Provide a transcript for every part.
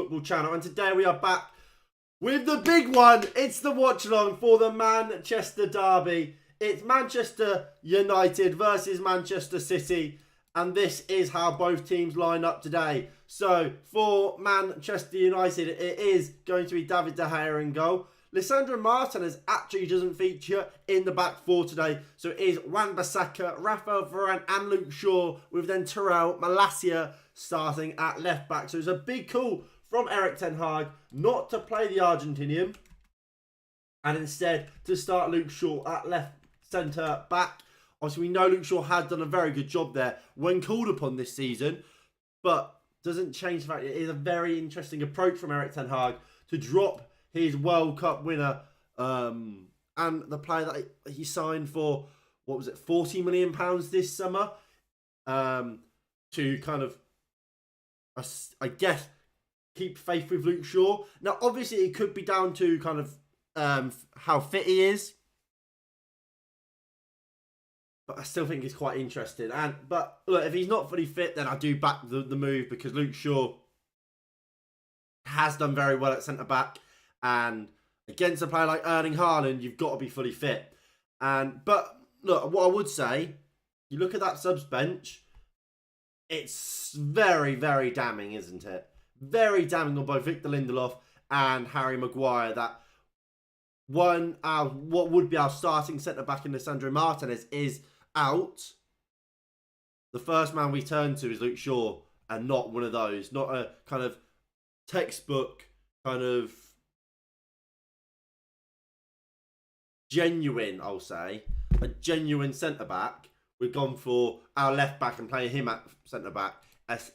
football channel, and today we are back with the big one. It's the watch along for the Manchester derby. It's Manchester United versus Manchester City, and this is how both teams line up today. So for Manchester United, it is going to be David De Gea in goal. Lisandro Martinez actually doesn't feature in the back four today. So it is Wan-Bissaka, Rafael Varane and Luke Shaw, with then Terrell Malacia starting at left back. So it's a big call from Erik ten Hag not to play the Argentinian and instead to start Luke Shaw at left centre back. Obviously, we know Luke Shaw has done a very good job there when called upon this season, but doesn't change the fact it is a very interesting approach from Erik ten Hag to drop his World Cup winner and the player that he signed for, what was it, £40 million this summer, to kind of, I guess, keep faith with Luke Shaw. Now, obviously, it could be down to kind of how fit he is, but I still think it's quite interesting. But look, if he's not fully fit, then I do back the move, because Luke Shaw has done very well at centre-back. And against a player like Erling Haaland, you've got to be fully fit. But look, what I would say, you look at that subs bench, it's very, very damning, isn't it? Very damning on both Victor Lindelof and Harry Maguire that what would be our starting centre-back in Lisandro Martinez is out. The first man we turn to is Luke Shaw, and not one of those. Not a kind of textbook kind of genuine, I'll say, a genuine centre-back. We've gone for our left-back and playing him at centre-back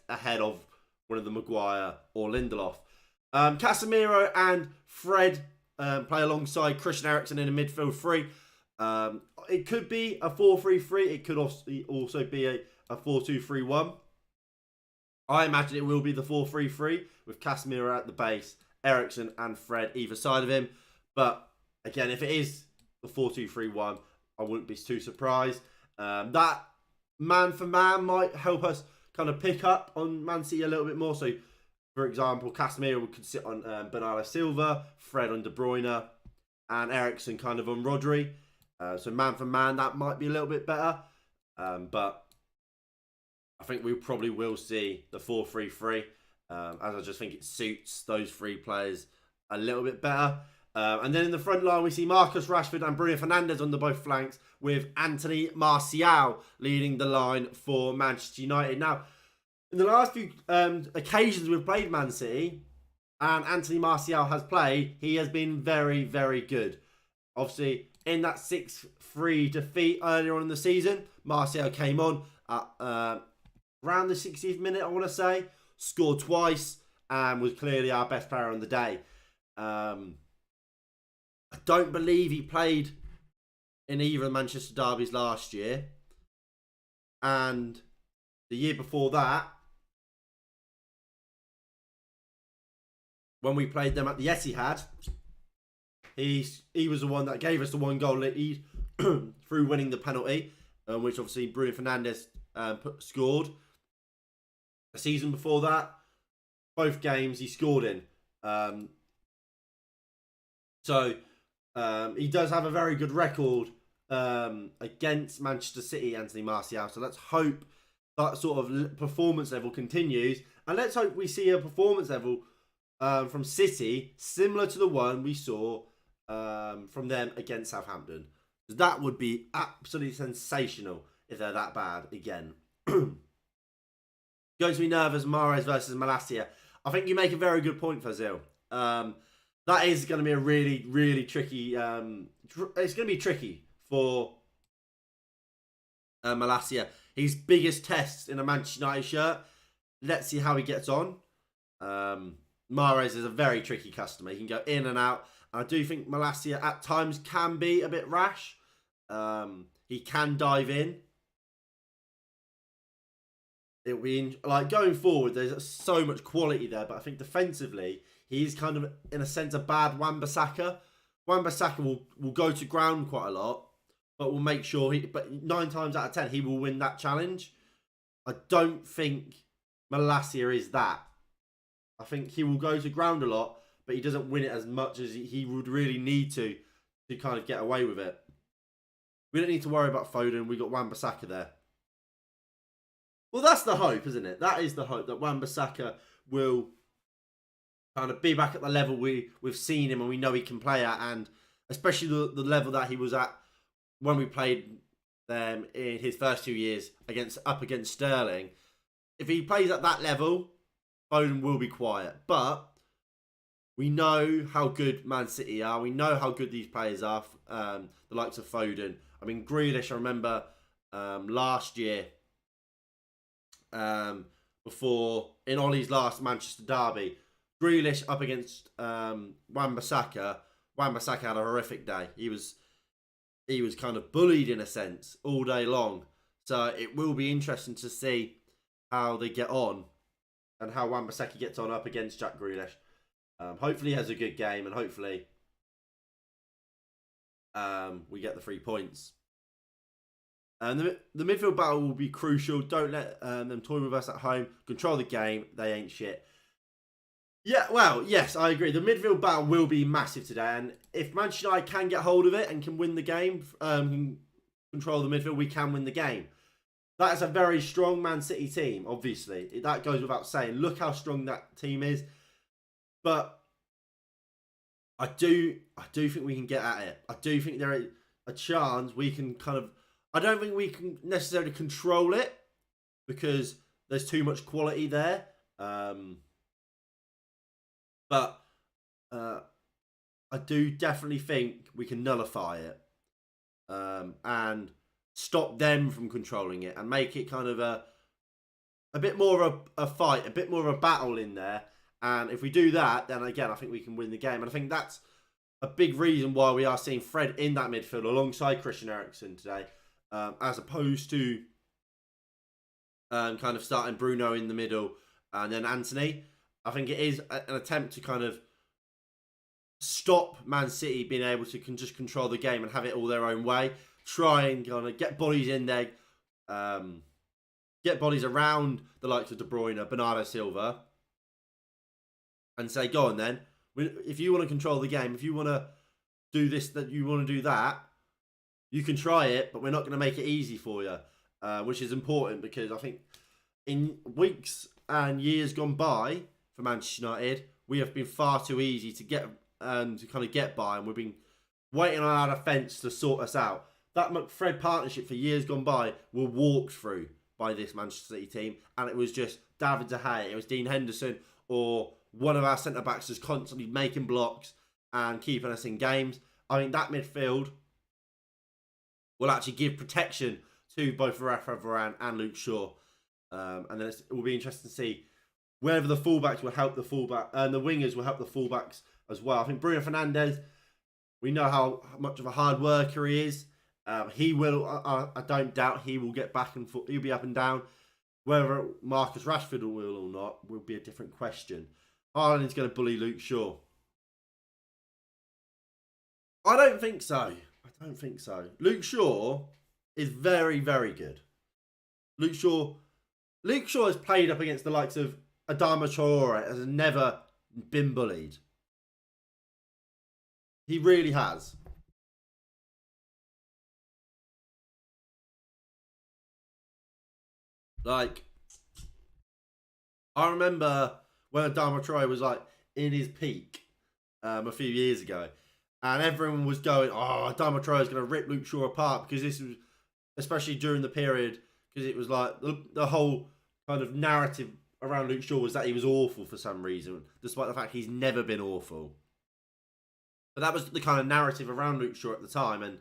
ahead of one of the Maguire or Lindelof. Casemiro and Fred play alongside Christian Eriksen in a midfield three. It could be a 4-3-3. It could also be a 4-2-3-1. I imagine it will be the 4-3-3 with Casemiro at the base, Eriksen and Fred either side of him. But again, if it is the 4-2-3-1, I wouldn't be too surprised. That man for man might help us kind of pick up on Man City a little bit more. So, for example, Casemiro could sit on Bernardo Silva, Fred on De Bruyne, and Eriksen kind of on Rodri. So man for man, that might be a little bit better. But I think we probably will see the 4-3-3, as I just think it suits those three players a little bit better. And then in the front line, we see Marcus Rashford and Bruno Fernandes on the both flanks, with Anthony Martial leading the line for Manchester United. Now, in the last few occasions we've played Man City, and Anthony Martial has played, he has been very, very good. Obviously, in that 6-3 defeat earlier on in the season, Martial came on at around the 60th minute, I want to say, scored twice, and was clearly our best player on the day. I don't believe he played in either of the Manchester derbies last year. And the year before that, when we played them at the Etihad, he was the one that gave us the one goal lead through winning the penalty, which obviously Bruno Fernandes scored. The season before that, both games he scored in. So he does have a very good record against Manchester City, Anthony Martial. So let's hope that sort of performance level continues. And let's hope we see a performance level from City similar to the one we saw from them against Southampton. That would be absolutely sensational if they're that bad again. Going to be nervous, Mahrez versus Malacia. I think you make a very good point, Fazil. That is going to be a really, really tricky. It's going to be tricky for Malacia. His biggest test in a Manchester United shirt. Let's see how he gets on. Mahrez is a very tricky customer. He can go in and out. I do think Malacia at times can be a bit rash. He can dive in. It'll be like going forward. There's so much quality there, but I think defensively he's kind of in a sense a bad Wan-Bissaka. Wan-Bissaka will go to ground quite a lot, but will make sure but 9 times out of 10 he will win that challenge. I don't think Malacia is that. I think he will go to ground a lot, but he doesn't win it as much as he would really need to kind of get away with it. We don't need to worry about Foden. We got Wan-Bissaka there. Well, that's the hope, isn't it? That is the hope, that Wan-Bissaka will kind of be back at the level we've seen him and we know he can play at, and especially the level that he was at when we played them in his first 2 years up against Sterling. If he plays at that level, Foden will be quiet. But we know how good Man City are. We know how good these players are, the likes of Foden. I mean, Grealish, I remember last year, before, in Ollie's last Manchester derby, Grealish up against Wan-Bissaka. Wan-Bissaka had a horrific day. He was kind of bullied in a sense all day long. So it will be interesting to see how they get on and how Wan-Bissaka gets on up against Jack Grealish. Hopefully he has a good game, and hopefully we get the 3 points. And the midfield battle will be crucial. Don't let them toy with us at home. Control the game. They ain't shit. Yeah, well, yes, I agree. The midfield battle will be massive today. And if Manchester United can get hold of it and can win the game, control the midfield, we can win the game. That is a very strong Man City team, obviously. That goes without saying. Look how strong that team is. But I do think we can get at it. I do think there is a chance we can kind of... I don't think we can necessarily control it because there's too much quality there. But I do definitely think we can nullify it and stop them from controlling it and make it kind of a bit more of a fight, a bit more of a battle in there. And if we do that, then again, I think we can win the game. And I think that's a big reason why we are seeing Fred in that midfield alongside Christian Eriksen today, as opposed to kind of starting Bruno in the middle and then Anthony. I think it is an attempt to kind of stop Man City being able to just control the game and have it all their own way. Try and kind of get bodies in there, get bodies around the likes of De Bruyne, Bernardo Silva, and say, go on then. If you want to control the game, if you want to do this, that you want to do that, you can try it, but we're not going to make it easy for you, which is important because I think in weeks and years gone by for Manchester United, we have been far too easy to get to kind of get by, and we've been waiting on our defence to sort us out. That McFred partnership for years gone by were walked through by this Manchester City team, and it was just David De Gea, it was Dean Henderson, or one of our centre-backs just constantly making blocks and keeping us in games. I think that midfield will actually give protection to both Rafa Varane and Luke Shaw. And then it will be interesting to see whether the fullbacks will help the fullback, and the wingers will help the fullbacks as well. I think Bruno Fernandes, we know how much of a hard worker he is. He will, I don't doubt he will get back and forth. He'll be up and down. Whether Marcus Rashford will or not will be a different question. Haaland's going to bully Luke Shaw. I don't think so. Luke Shaw is very, very good. Luke Shaw has played up against the likes of Adama Traore, has never been bullied. He really has. Like, I remember when Adama Traore was like in his peak a few years ago, and everyone was going, "Oh, Adama Traore is going to rip Luke Shaw apart," because this was, especially during the period, because it was like the whole kind of narrative around Luke Shaw was that he was awful for some reason, despite the fact he's never been awful. But that was the kind of narrative around Luke Shaw at the time, and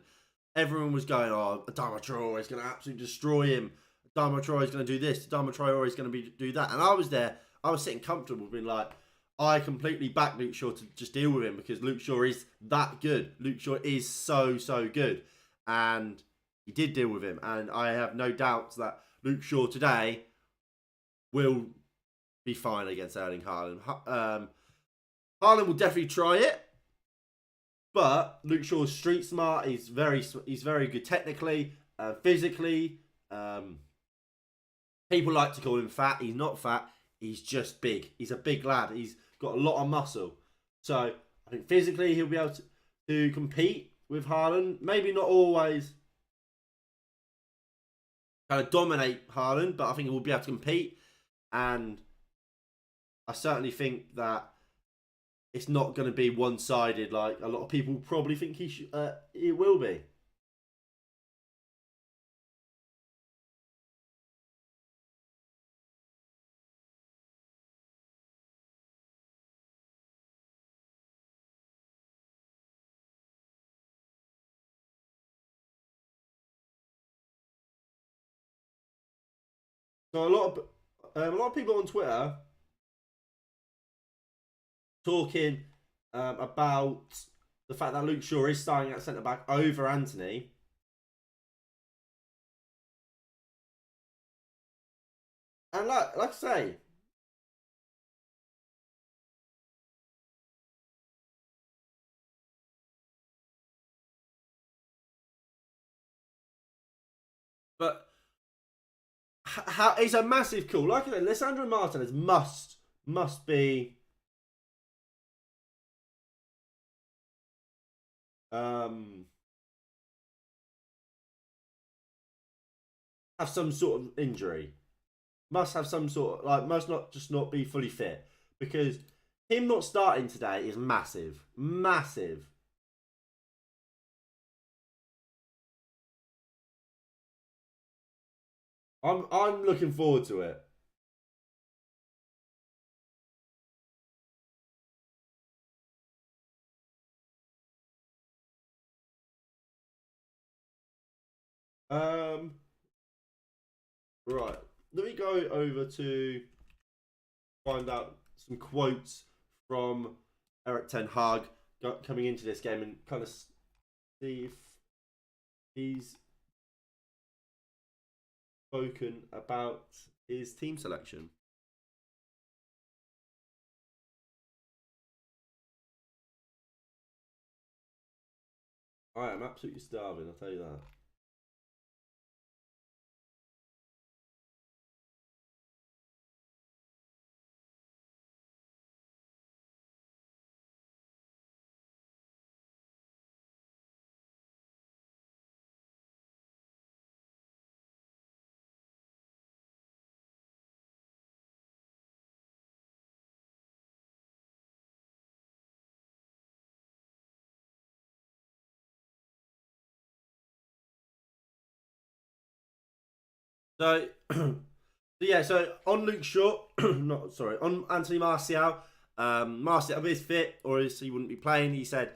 everyone was going, "Oh, Adama Traore is going to absolutely destroy him. Adama Traore is going to do this. Adama Traore is going to do that." And I was there. I was sitting comfortable, being like, I completely back Luke Shaw to just deal with him because Luke Shaw is that good. Luke Shaw is so, so good. And he did deal with him. And I have no doubts that Luke Shaw today will be fine against Erling Haaland. Haaland will definitely try it. But Luke Shaw's street smart. He's very good technically, physically. People like to call him fat. He's not fat. he's just big. He's a big lad. He's got a lot of muscle. So I think physically he'll be able to compete with Haaland. Maybe not always kind of dominate Haaland, but I think he will be able to compete. And I certainly think that it's not going to be one-sided like a lot of people probably think it will be. So a lot of people on Twitter talking about the fact that Luke Shaw is starting at centre back over Anthony. And like I say, but how it's a massive call. Like I said, Lisandro Martinez must be have some sort of injury. Must have some sort of must not be fully fit, because him not starting today is massive, massive. I'm looking forward to it. Um, right. Let me go over to find out some quotes from Eric Ten Hag coming into this game and kind of see if he's spoken about his team selection. I am absolutely starving, I'll tell you that. So, so on Luke Shaw, not sorry, on Anthony Martial, Martial is fit, or else he wouldn't be playing. He said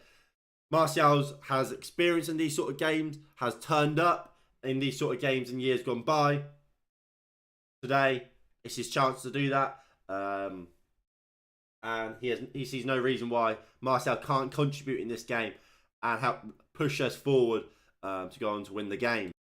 Martial has experience in these sort of games, has turned up in these sort of games in years gone by. Today, it's his chance to do that, and he sees no reason why Martial can't contribute in this game and help push us forward to go on to win the game.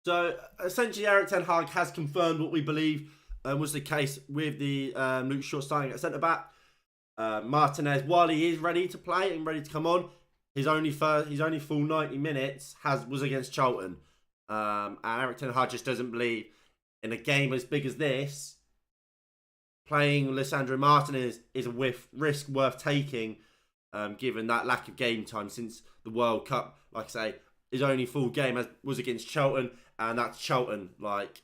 So essentially, Eric Ten Hag has confirmed what we believe was the case with the Luke Shaw starting at centre back. Martinez, while he is ready to play and ready to come on, his only full 90 minutes was against Charlton. And Eric Ten Hag just doesn't believe in a game as big as this, playing Lisandro Martinez is a risk worth taking, given that lack of game time since the World Cup. Like I say, his only full game was against Charlton, and that's Charlton. Like,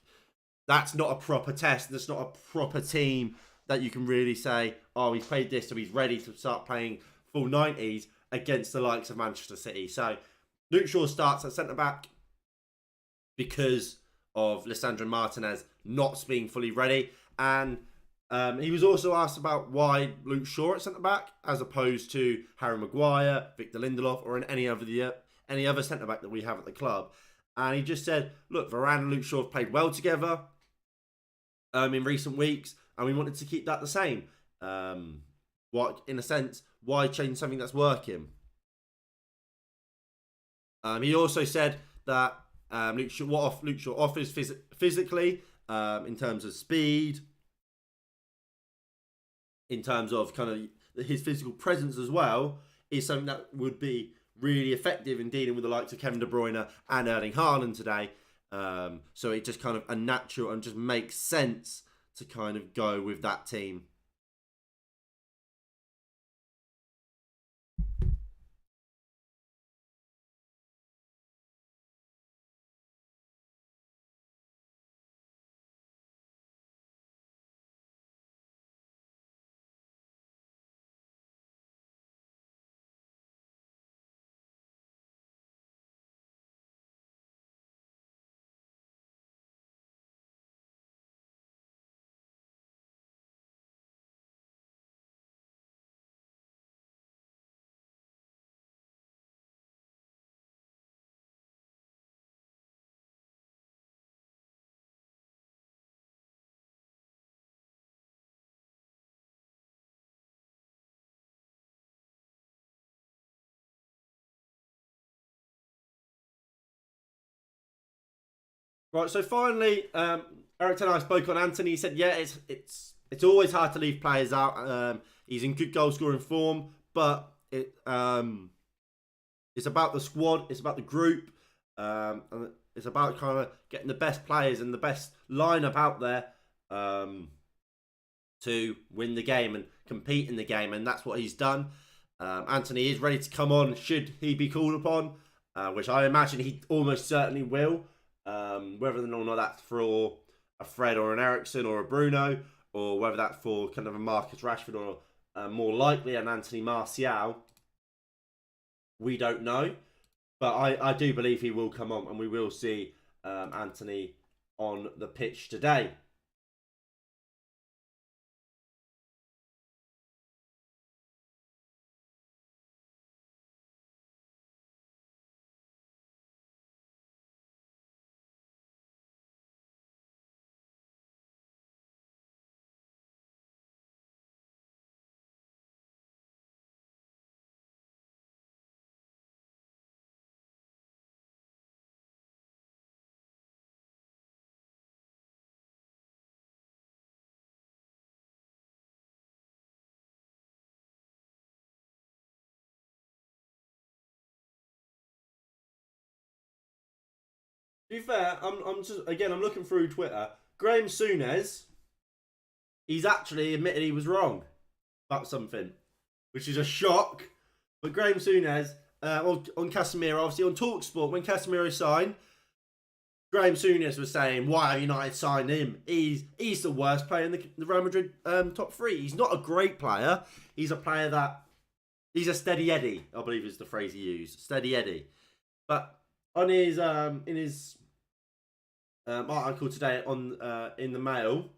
that's not a proper test. That's not a proper team that you can really say, oh, he's played this, so he's ready to start playing full 90s against the likes of Manchester City. So Luke Shaw starts at centre back. because of Lisandro Martinez not being fully ready. And he was also asked about why Luke Shaw at centre-back as opposed to Harry Maguire, Victor Lindelof, or any other centre-back that we have at the club. And he just said, look, Varane and Luke Shaw have played well together in recent weeks, and we wanted to keep that the same. In a sense, why change something that's working? He also said that Luke Shaw offers physically, in terms of speed, in terms of kind of his physical presence as well, is something that would be really effective in dealing with the likes of Kevin De Bruyne and Erling Haaland today. So it just kind of a natural and just makes sense to kind of go with that team. Right, so finally, Eric Ten Hag spoke on Antony. He said, "Yeah, it's always hard to leave players out. He's in good goal scoring form, but it's about the squad, it's about the group, and it's about kind of getting the best players and the best lineup out there to win the game and compete in the game, and that's what he's done. Antony is ready to come on should he be called upon, which I imagine he almost certainly will. Whether or not that's for a Fred or an Eriksen or a Bruno, or whether that's for kind of a Marcus Rashford or more likely an Anthony Martial, we don't know. But I do believe he will come on and we will see Antony on the pitch today. To be fair, I'm looking through Twitter. Graham Souness, he's actually admitted he was wrong about something, which is a shock. But Graham Souness, on Casemiro, obviously on TalkSport, when Casemiro signed, Graham Souness was saying, "Why have United signed him? He's the worst player in the Real Madrid top three. He's not a great player. He's a player that he's a steady Eddie, I believe is the phrase he used, steady Eddie." But on his in his article today on in the Mail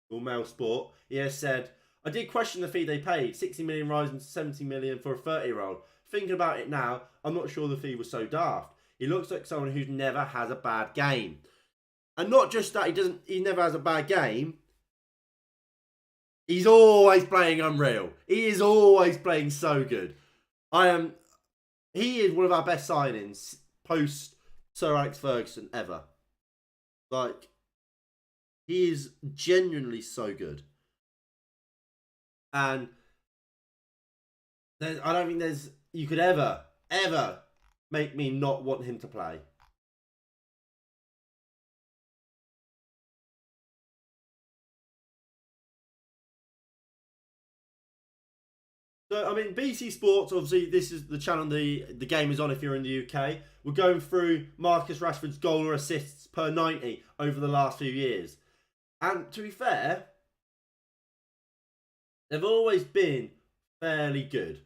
or Mail Sport, he has said, "I did question the fee they paid, 60 million rising to 70 million for a 30-year-old. Thinking about it now, I'm not sure the fee was so daft. He looks like someone who never has a bad game." And not just that, he never has a bad game. He's always playing unreal. He is always playing so good. He is one of our best signings post Sir Alex Ferguson ever. Like, he is genuinely so good. And I don't think you could ever make me not want him to play. So, I mean, BT Sports, obviously, this is the channel the game is on if you're in the UK. We're going through Marcus Rashford's goal or assists per 90 over the last few years. And to be fair, they've always been fairly good.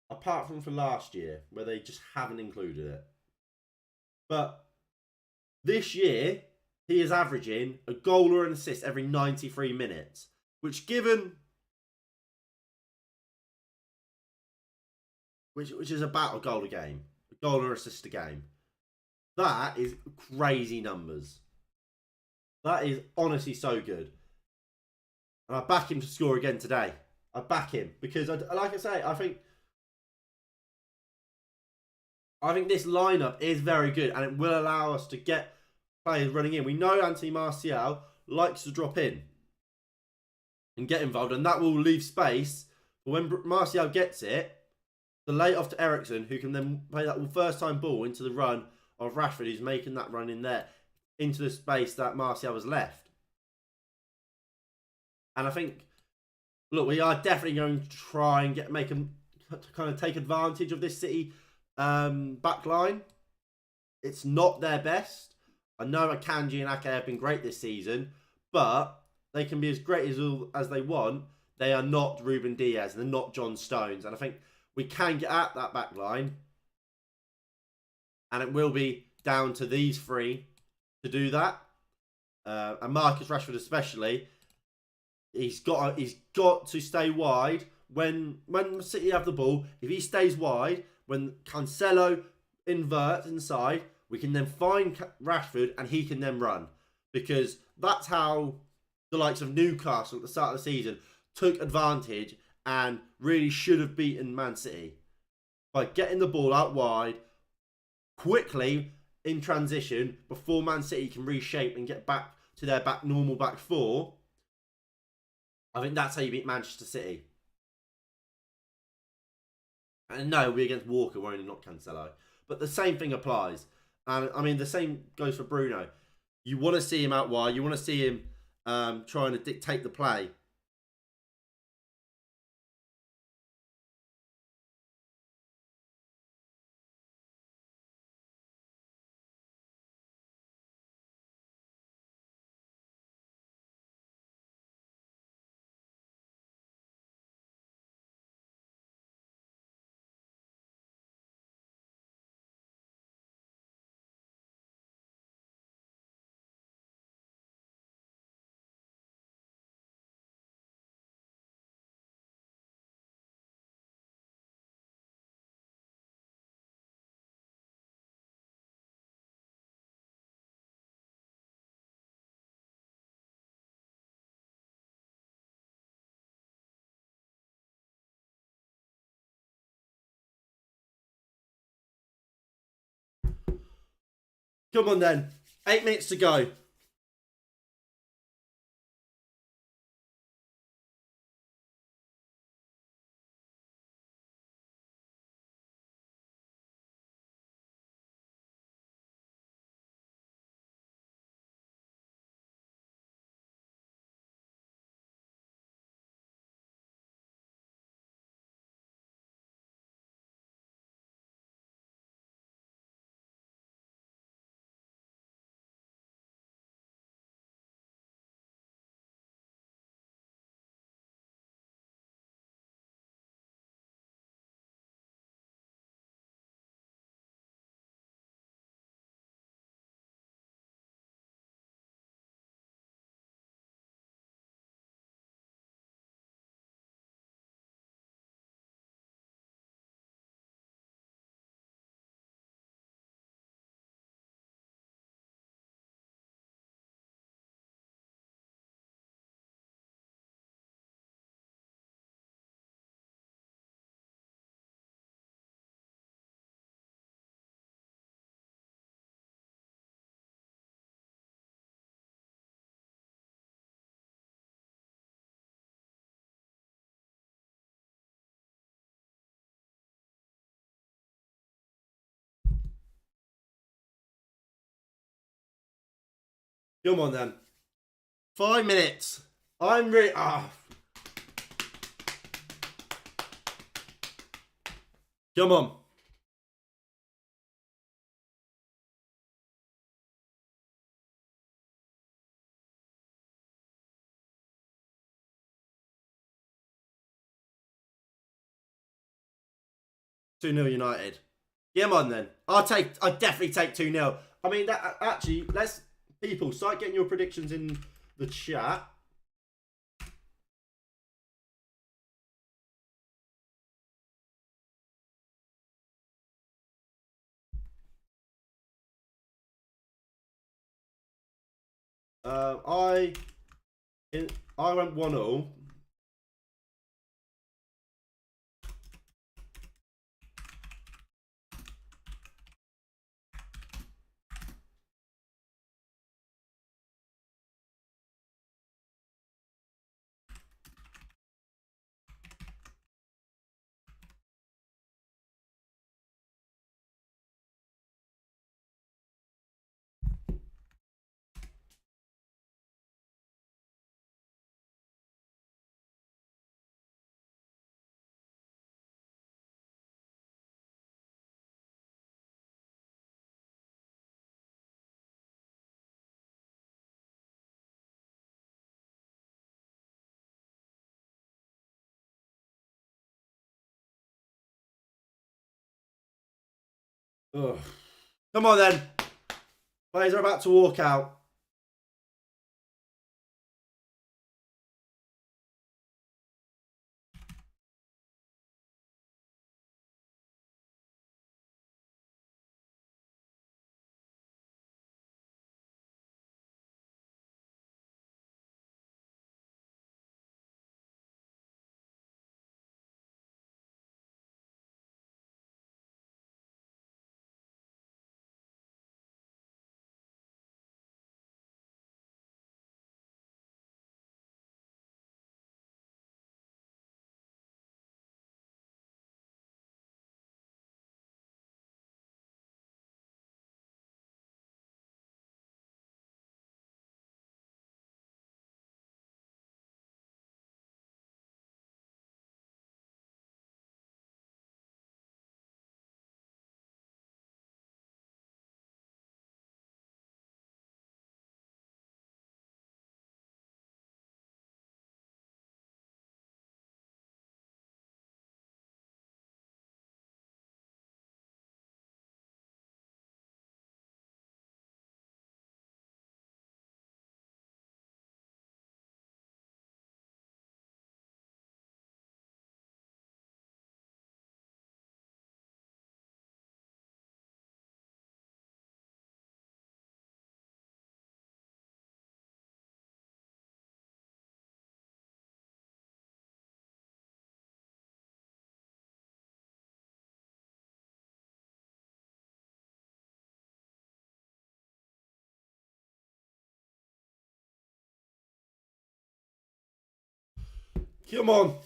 Apart from for last year, where they just haven't included it. But This year, he is averaging a goal or an assist every 93 minutes, which is about a goal a game, a goal or assist a game. That is crazy numbers. That is honestly so good. And I back him to score again today. I back him because, like I say, I think this lineup is very good and it will allow us to get players running in. We know Anthony Martial likes to drop in and get involved, and that will leave space for when Martial gets it to lay off to Eriksen, who can then play that first time ball into the run of Rashford, who's making that run in there into the space that Martial has left. And I think, look, we are definitely going to try and kind of take advantage of this City back line. It's not their best. I know Akanji and Ake have been great this season, but they can be as great as they want. They are not Ruben Diaz. They're not John Stones. And I think we can get at that back line. And it will be down to these three to do that. And Marcus Rashford especially. He's got to stay wide. When City have the ball, if he stays wide, when Cancelo inverts inside, we can then find Rashford and he can then run. Because that's how the likes of Newcastle at the start of the season took advantage and really should have beaten Man City. By getting the ball out wide, quickly in transition, before Man City can reshape and get back to their normal back four. I think that's how you beat Manchester City. And no, we're against Walker, we're only not Cancelo. But the same thing applies. And I mean, the same goes for Bruno. You want to see him out wide. You want to see him trying to dictate the play. Come on then. 8 minutes to go. Come on then. 5 minutes. I'm really... Come on. Two 2-0 United. Come on then. I'd definitely take 2-0. I mean, that actually, let's people start getting your predictions in the chat. I went 1-0. Ugh. Come on then. Players are about to walk out. Come on.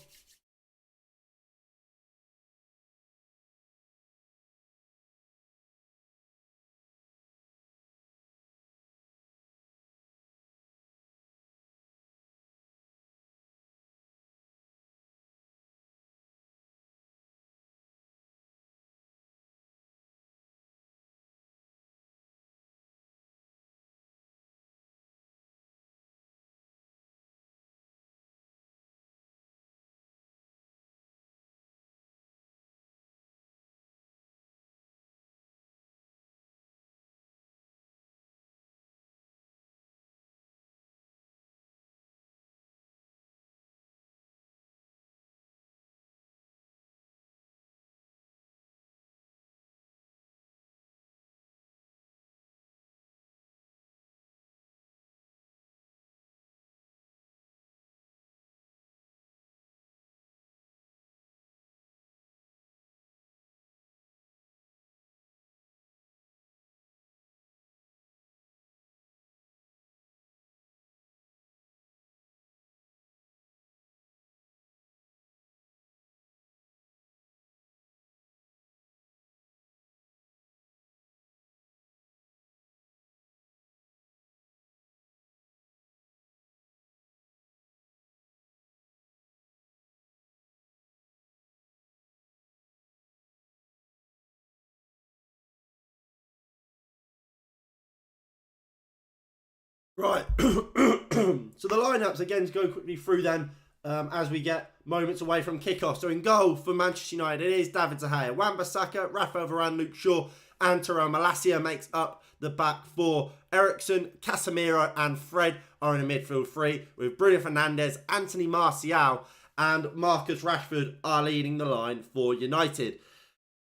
Right. So the lineups again to go quickly through them as we get moments away from kickoff. So in goal for Manchester United, it is David De Gea, Wan-Bissaka, Rafael Varane, Luke Shaw, and Terrell Malacia makes up the back four. Eriksen, Casemiro and Fred are in a midfield three, with Bruno Fernandes, Anthony Martial and Marcus Rashford are leading the line for United.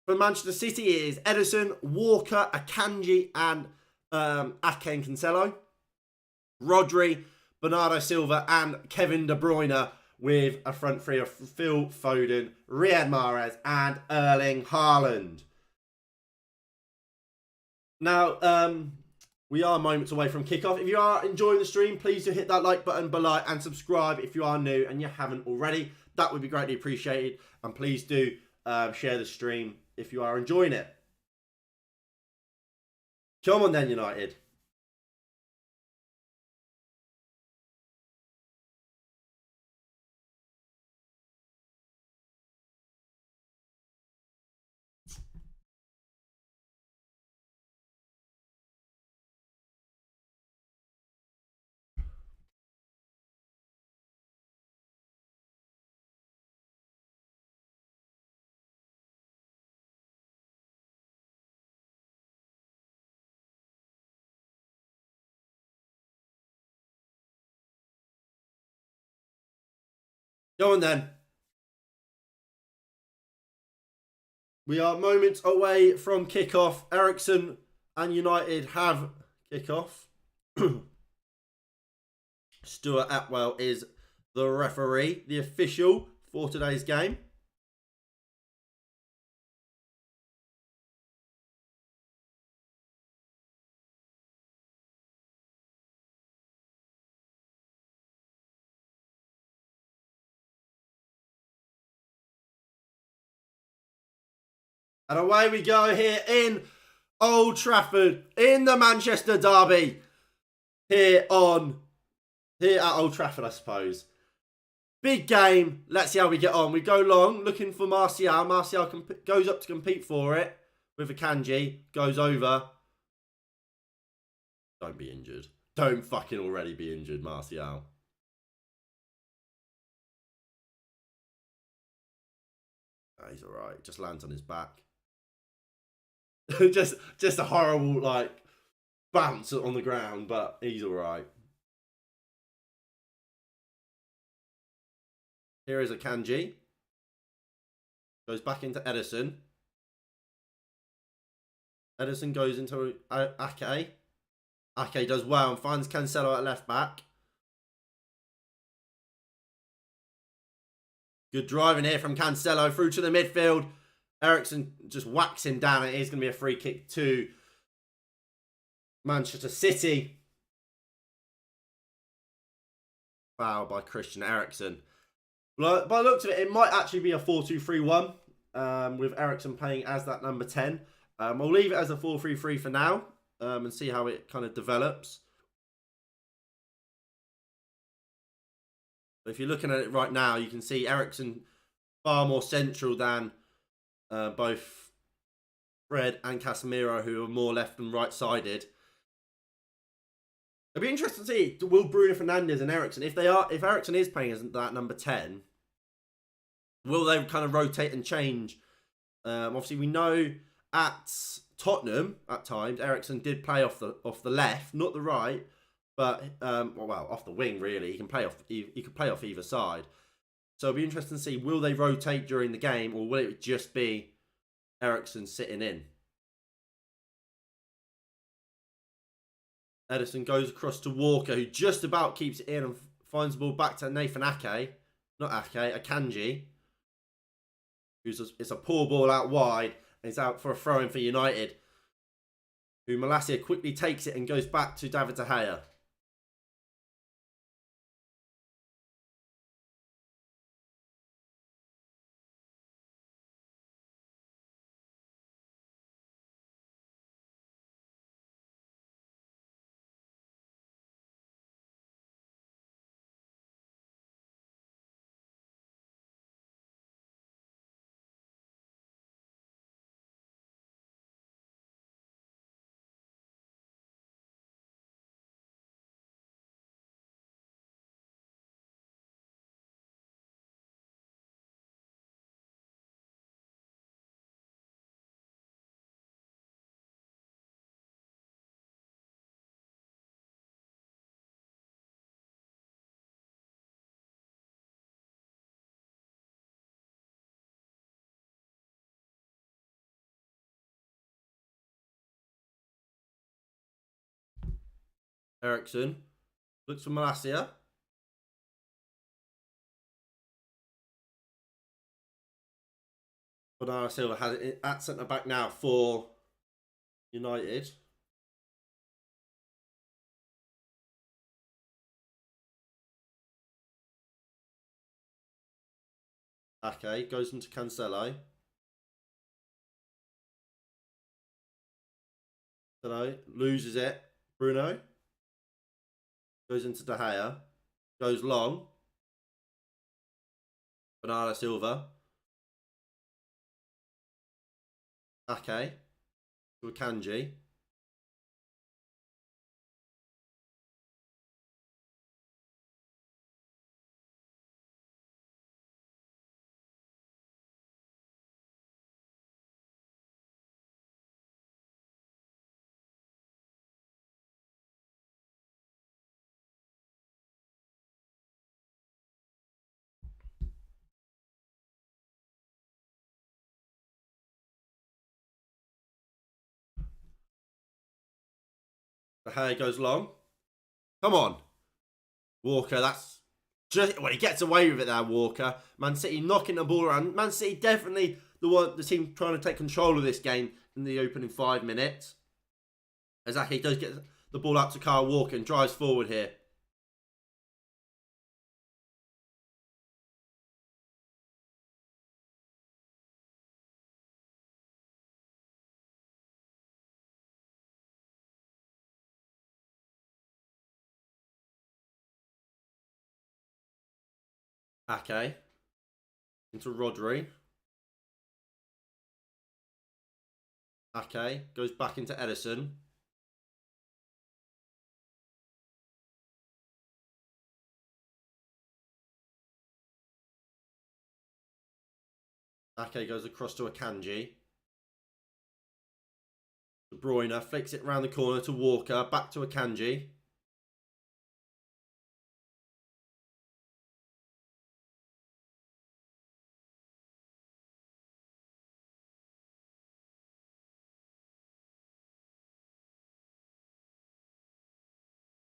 For Manchester City, it is Ederson, Walker, Akanji and Ake and Cancelo. Rodri, Bernardo Silva and Kevin De Bruyne, with a front three of Phil Foden, Riyad Mahrez and Erling Haaland. Now, we are moments away from kickoff. If you are enjoying the stream, please do hit that like button below and subscribe if you are new and you haven't already. That would be greatly appreciated. And please do share the stream if you are enjoying it. Come on then, United. Go on then. We are moments away from kickoff. Eriksen and United have kickoff. Stuart Atwell is the referee, the official for today's game. And away we go here in Old Trafford, in the Manchester Derby. Here at Old Trafford, I suppose. Big game. Let's see how we get on. We go long, looking for Martial. Martial goes up to compete for it with Akanji. Goes over. Don't be injured. Don't fucking already be injured, Martial. Oh, he's alright. Just lands on his back. just a horrible, like, bounce on the ground, but he's alright. Here is Akanji. Goes back into Ederson. Ederson goes into Ake. Ake does well and finds Cancelo at left back. Good driving here from Cancelo through to the midfield. Eriksen just whacks him down. It is going to be a free kick to Manchester City. Foul by Christian Eriksen. By the looks of it, it might actually be a 4-2-3-1 with Eriksen playing as that number 10. We'll leave it as a 4-3-3 for now and see how it kind of develops. But if you're looking at it right now, you can see Eriksen far more central than both Fred and Casemiro, who are more left and right-sided. It'll be interesting to see, will Bruno Fernandes and Eriksen, if Eriksen is playing as that number 10, will they kind of rotate and change? Obviously, we know at Tottenham, at times, Eriksen did play off the left, not the right, but, well, off the wing, really. He can play off, he could play off either side. So it'll be interesting to see, will they rotate during the game, or will it just be Eriksen sitting in? Ederson goes across to Walker, who just about keeps it in and finds the ball back to Nathan Ake. Not Ake, Akanji. It's a poor ball out wide, and it's out for a throw-in for United. Who Malacia quickly takes it and goes back to David De Gea. Ericsson. Looks for Malacia. Bernardo Silva has it at centre back now for United. Okay, goes into Cancelo. Cancelo loses it. Bruno goes into De Gea. Goes long. Bernardo Silva. Okay. To Akanji. De Gea goes long. Come on. Walker, that's just... Well, he gets away with it there, Walker. Man City knocking the ball around. Man City definitely the team trying to take control of this game in the opening 5 minutes. Exactly, he does get the ball out to Kyle Walker and drives forward here. Okay. Into Rodri. Okay. Goes back into Edison. Okay, goes across to Akanji. De Bruyne flicks it round the corner to Walker. Back to Akanji.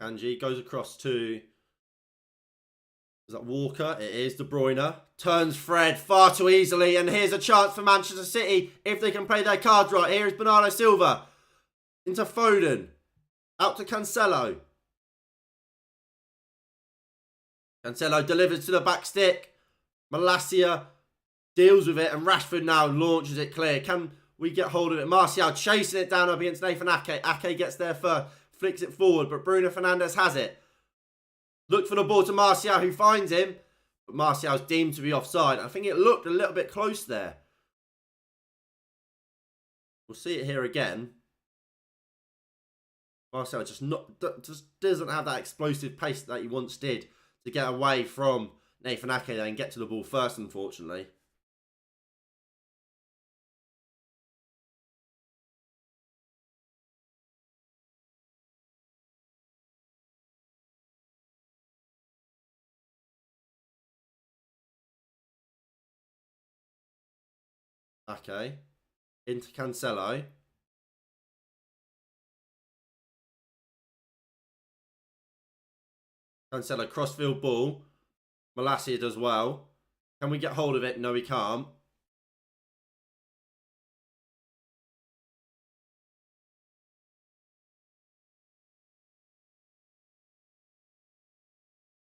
Akanji goes across to... Is that Walker? It is. De Bruyne turns Fred far too easily, and here's a chance for Manchester City if they can play their cards right. Here is Bernardo Silva into Foden, out to Cancelo. Cancelo delivers to the back stick. Malacia deals with it, and Rashford now launches it clear. Can we get hold of it? Martial chasing it down up against Nathan Ake. Ake gets there first, flicks it forward, but Bruno Fernandes has it. Look for the ball to Martial, who finds him. But Martial's deemed to be offside. I think it looked a little bit close there. We'll see it here again. Martial just doesn't have that explosive pace that he once did to get away from Nathan Ake and get to the ball first, unfortunately. Okay. Into Cancelo. Cancelo, crossfield ball. Malacia does well. Can we get hold of it? No, we can't.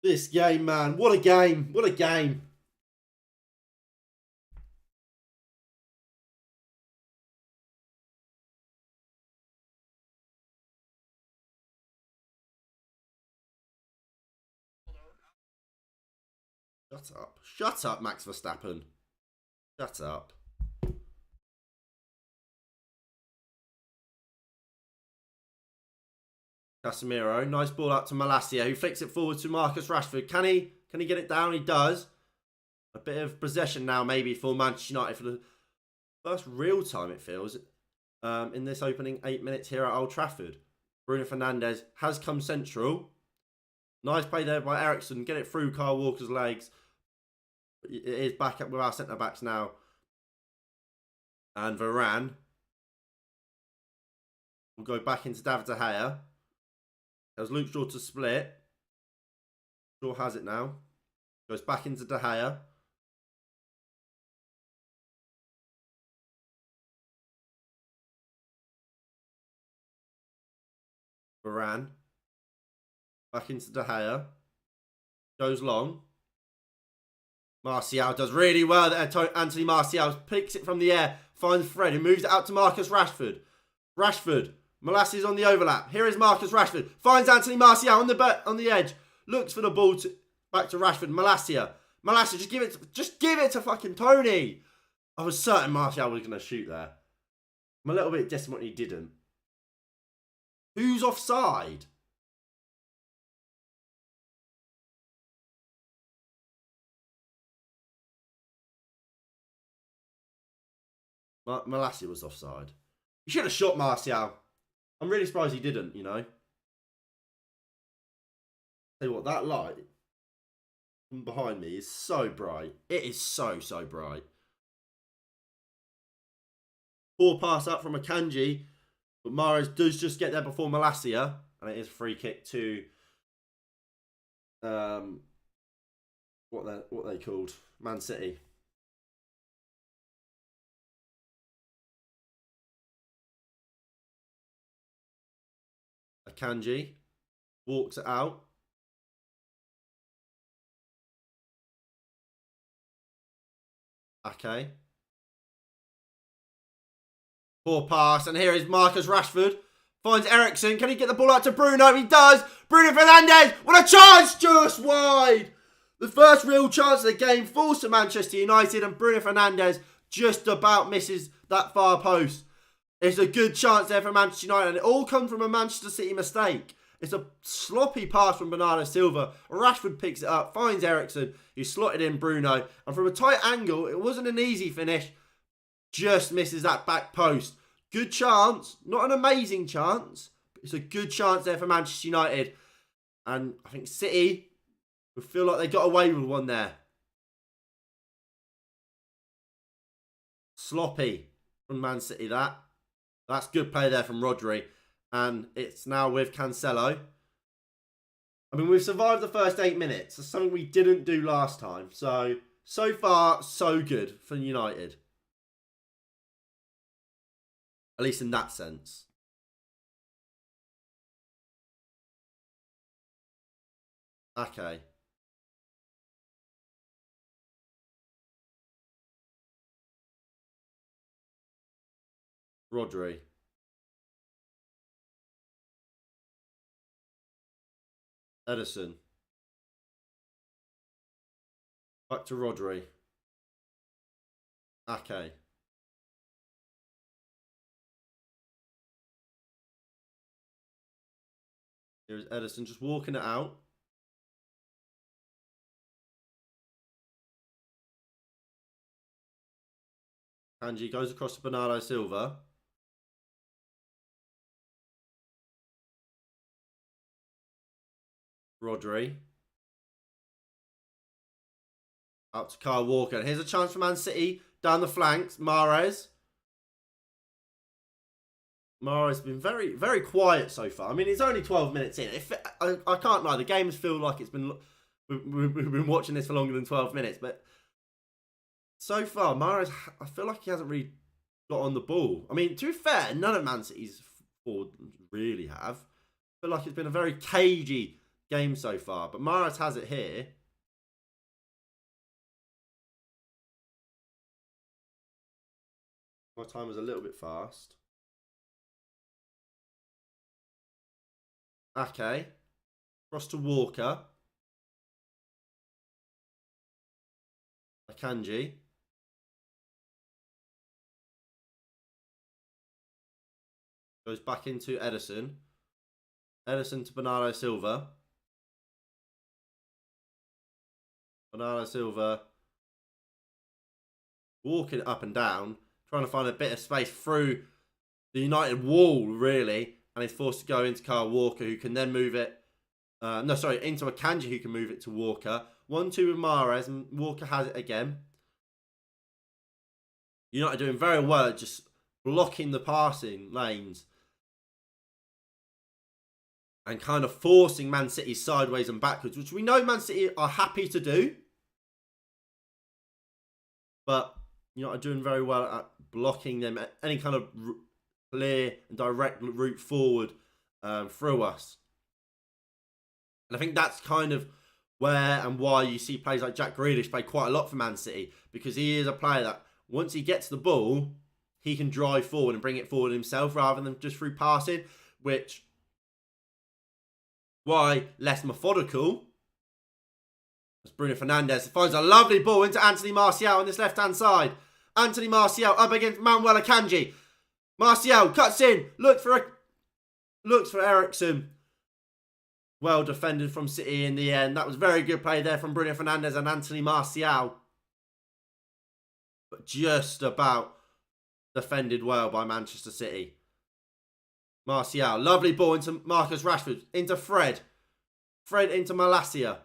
This game, man. What a game. What a game. Shut up. Shut up, Max Verstappen. Shut up. Casemiro, nice ball out to Malacia, who flicks it forward to Marcus Rashford. Can he get it down? He does. A bit of possession now, maybe, for Manchester United for the first real time, it feels, in this opening 8 minutes here at Old Trafford. Bruno Fernandes has come central. Nice play there by Ericsson. Get it through Kyle Walker's legs. It is back up with our centre-backs now. And Varane will go back into David De Gea. As Luke Shaw to split. Shaw has it now. Goes back into De Gea. Varane. Back into De Gea. Goes long. Martial does really well there. Anthony Martial picks it from the air. Finds Fred, who moves it out to Marcus Rashford. Rashford. Molassi's on the overlap. Here is Marcus Rashford. Finds Anthony Martial on the edge. Looks for the ball back to Rashford. Malacia, just give it to fucking Tony. I was certain Martial was going to shoot there. I'm a little bit disappointed he didn't. Who's offside? Malacia was offside. He should have shot Martial. I'm really surprised he didn't, you know. Tell you what, that light from behind me is so bright. It is so bright. Poor pass up from Akanji, but Mahrez does just get there before Malacia, and it is a free kick to what they called Man City. Akanji walks it out. Okay. Poor pass, and here is Marcus Rashford. Finds Eriksen. Can he get the ball out to Bruno? He does. Bruno Fernandes. What a chance! Just wide. The first real chance of the game falls to Manchester United, and Bruno Fernandes just about misses that far post. It's a good chance there for Manchester United, and it all comes from a Manchester City mistake. It's a sloppy pass from Bernardo Silva. Rashford picks it up, finds Eriksen, who slotted in Bruno, and from a tight angle, it wasn't an easy finish. Just misses that back post. Good chance, not an amazing chance, but it's a good chance there for Manchester United. And I think City would feel like they got away with one there. Sloppy from Man City, that. That's good play there from Rodri. And it's now with Cancelo. I mean, we've survived the first 8 minutes. That's something we didn't do last time. So far, so good for United. At least in that sense. Okay. Rodri. Edison. Back to Rodri. Okay. Here's Edison just walking it out. Kanji goes across to Bernardo Silva. Rodri. Out to Kyle Walker. Here's a chance for Man City. Down the flanks. Mahrez. Mahrez has been very quiet so far. I mean, it's only 12 minutes in. I can't lie. The games feel like it's been... We've been watching this for longer than 12 minutes. But so far, Mahrez, I feel like he hasn't really got on the ball. I mean, to be fair, none of Man City's forward really have. I feel like it's been a very cagey game so far. But Mahrez has it here. My time was a little bit fast. Okay. Cross to Walker. Akanji. Goes back into Edison. Edison to Bernardo Silva. Bernardo Silva. Walking up and down. Trying to find a bit of space through the United wall, really. And he's forced to go into Kyle Walker, who can then move it. Into Akanji, who can move it to Walker. 1-2 with Mahrez, and Walker has it again. United doing very well at just blocking the passing lanes. and kind of forcing Man City sideways and backwards, which we know Man City are happy to do. But you're not doing very well at blocking them at any kind of clear and direct route forward through us. And I think that's kind of where and why you see players like Jack Grealish play quite a lot for Man City, because he is a player that once he gets the ball, he can drive forward and bring it forward himself rather than just through passing, which why less methodical. As Bruno Fernandes finds a lovely ball into Anthony Martial on this left-hand side. Anthony Martial up against Manuel Akanji. Martial cuts in, looks for Eriksen. Well defended from City in the end. That was very good play there from Bruno Fernandes and Anthony Martial. But just about defended well by Manchester City. Martial, lovely ball into Marcus Rashford, into Fred. Fred into Malacia.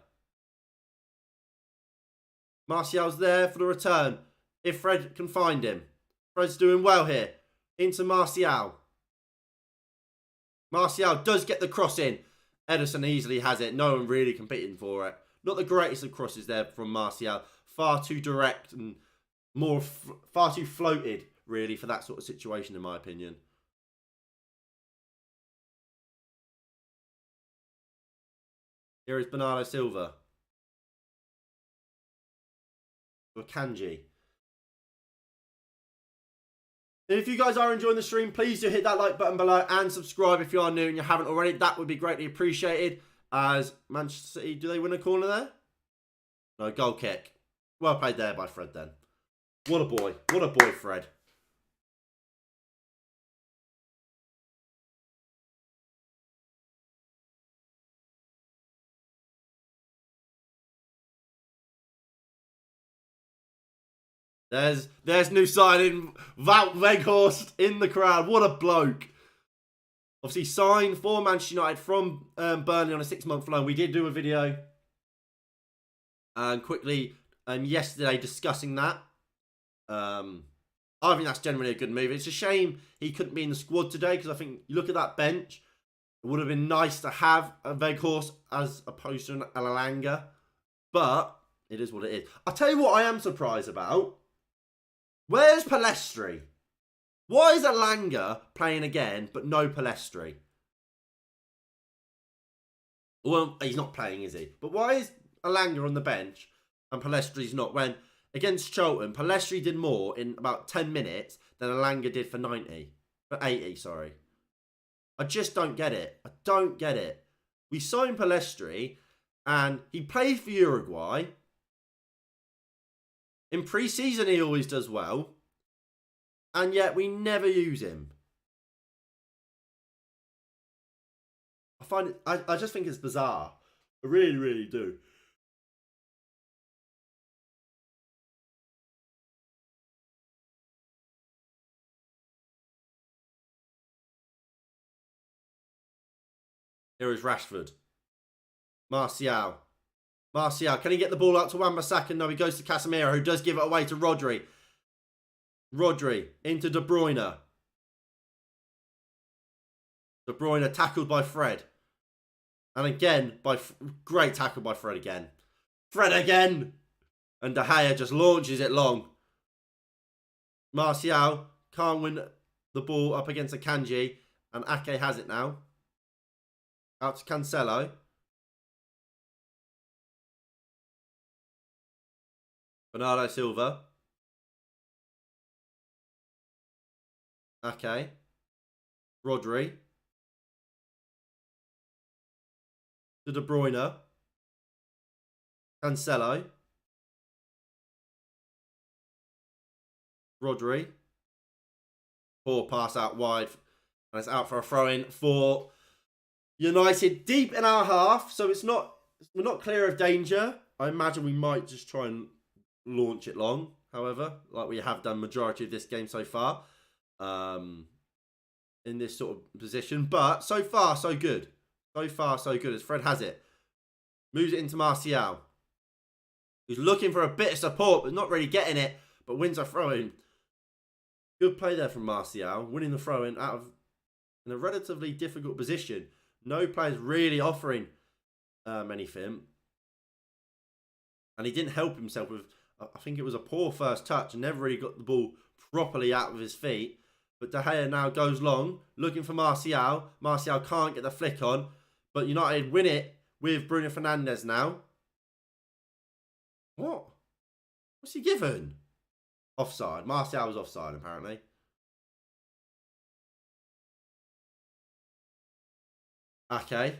Martial's there for the return, if Fred can find him. Fred's doing well here. Into Martial. Martial does get the cross in. Ederson easily has it. No one really competing for it. Not the greatest of crosses there from Martial. Far too direct and far too floated, really, for that sort of situation, in my opinion. Here is Bernardo Silva. Kanji. If you guys are enjoying the stream, please do hit that like button below and subscribe if you are new and you haven't already. That would be greatly appreciated. As Manchester City, do they win a corner there? No, goal kick. Well played there by Fred then. What a boy. What a boy, Fred. There's new signing, Wout Weghorst in the crowd. What a bloke. Obviously signed for Manchester United from Burnley on a 6-month loan. We did do a video and quickly yesterday discussing that. I think that's generally a good move. It's a shame he couldn't be in the squad today, because I think you look at that bench, it would have been nice to have a Weghorst as opposed to an Elanga. But it is what it is. I'll tell you what I am surprised about. Where's Palestri? Why is Elanga playing again, but no Palestri? Well, he's not playing, is he? But why is Elanga on the bench and Palestri's not? When, against Charlton, Palestri did more in about 10 minutes than Elanga did for 80, sorry. I just don't get it. I don't get it. We signed Palestri, and he played for Uruguay. In pre-season, he always does well. And yet, we never use him. I just think it's bizarre. I really, really do. Here is Rashford. Martial. Martial, can he get the ball out to Wan-Bissaka? No, he goes to Casemiro, who does give it away to Rodri. Rodri into De Bruyne. De Bruyne tackled by Fred. And again, great tackle by Fred again. Fred again! And De Gea just launches it long. Martial can't win the ball up against Akanji. And Ake has it now. Out to Cancelo. Bernardo Silva. Okay. Rodri. To De Bruyne. Cancelo. Rodri. Poor pass out wide. And it's out for a throw-in for United. Deep in our half. So we're not clear of danger. I imagine we might just try and launch it long, however, like we have done majority of this game so far, in this sort of position. But so far, so good. So far, so good, as Fred has it. Moves it into Martial, who's looking for a bit of support, but not really getting it, but wins a throw-in. Good play there from Martial, winning the throw-in in a relatively difficult position. No players really offering anything. And he didn't help himself with, I think it was a poor first touch and never really got the ball properly out of his feet. But De Gea now goes long, looking for Martial. Martial can't get the flick on. But United win it with Bruno Fernandes now. What? What's he given? Offside. Martial was offside, apparently. Okay.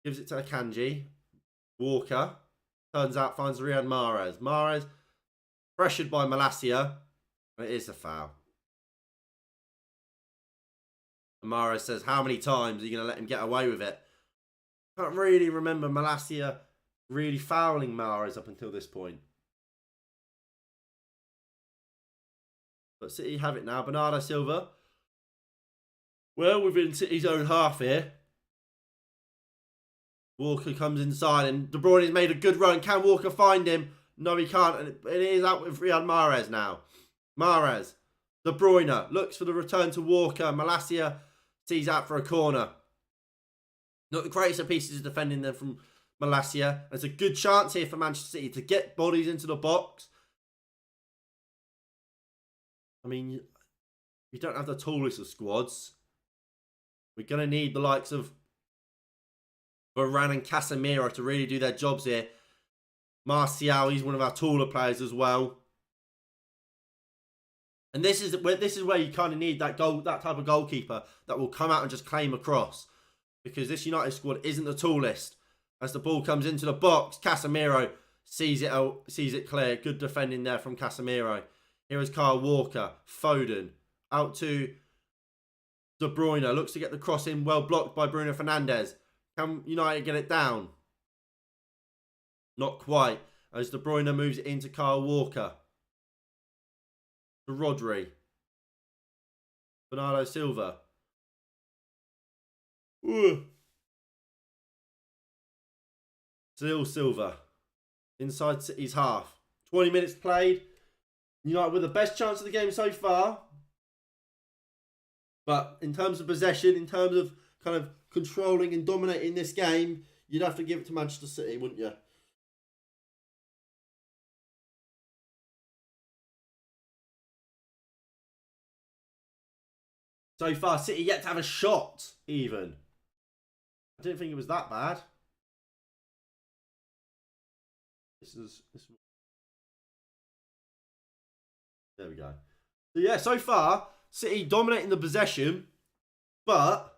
Gives it to Akanji. Walker. Turns out finds Riyad Mahrez. Mahrez pressured by Malacia. It is a foul. And Mahrez says, how many times are you going to let him get away with it? Can't really remember Malacia really fouling Mahrez up until this point. But City have it now. Bernardo Silva. Well, within City's own half here. Walker comes inside and De Bruyne has made a good run. Can Walker find him? No, he can't. And it is out with Riyad Mahrez now. Mahrez. De Bruyne looks for the return to Walker. Malacia sees out for a corner. Not the greatest of pieces of defending there from Malacia. There's a good chance here for Manchester City to get bodies into the box. I mean, we don't have the tallest of squads. We're going to need the likes of Varane and Casemiro to really do their jobs here. Martial, he's one of our taller players as well. And this is where you kind of need that type of goalkeeper that will come out and just claim a cross. Because this United squad isn't the tallest. As the ball comes into the box, Casemiro sees it clear. Good defending there from Casemiro. Here is Kyle Walker. Foden. Out to De Bruyne. Looks to get the cross in. Well blocked by Bruno Fernandes. Can United get it down? Not quite. As De Bruyne moves it into Kyle Walker. To Rodri. Bernardo Silva. Ooh. Still Silva. Inside City's half. 20 minutes played. United with the best chance of the game so far. But in terms of possession, in terms of kind of controlling and dominating this game, you'd have to give it to Manchester City, wouldn't you? So far, City yet to have a shot, even. I didn't think it was that bad. There we go. So yeah, so far, City dominating the possession, but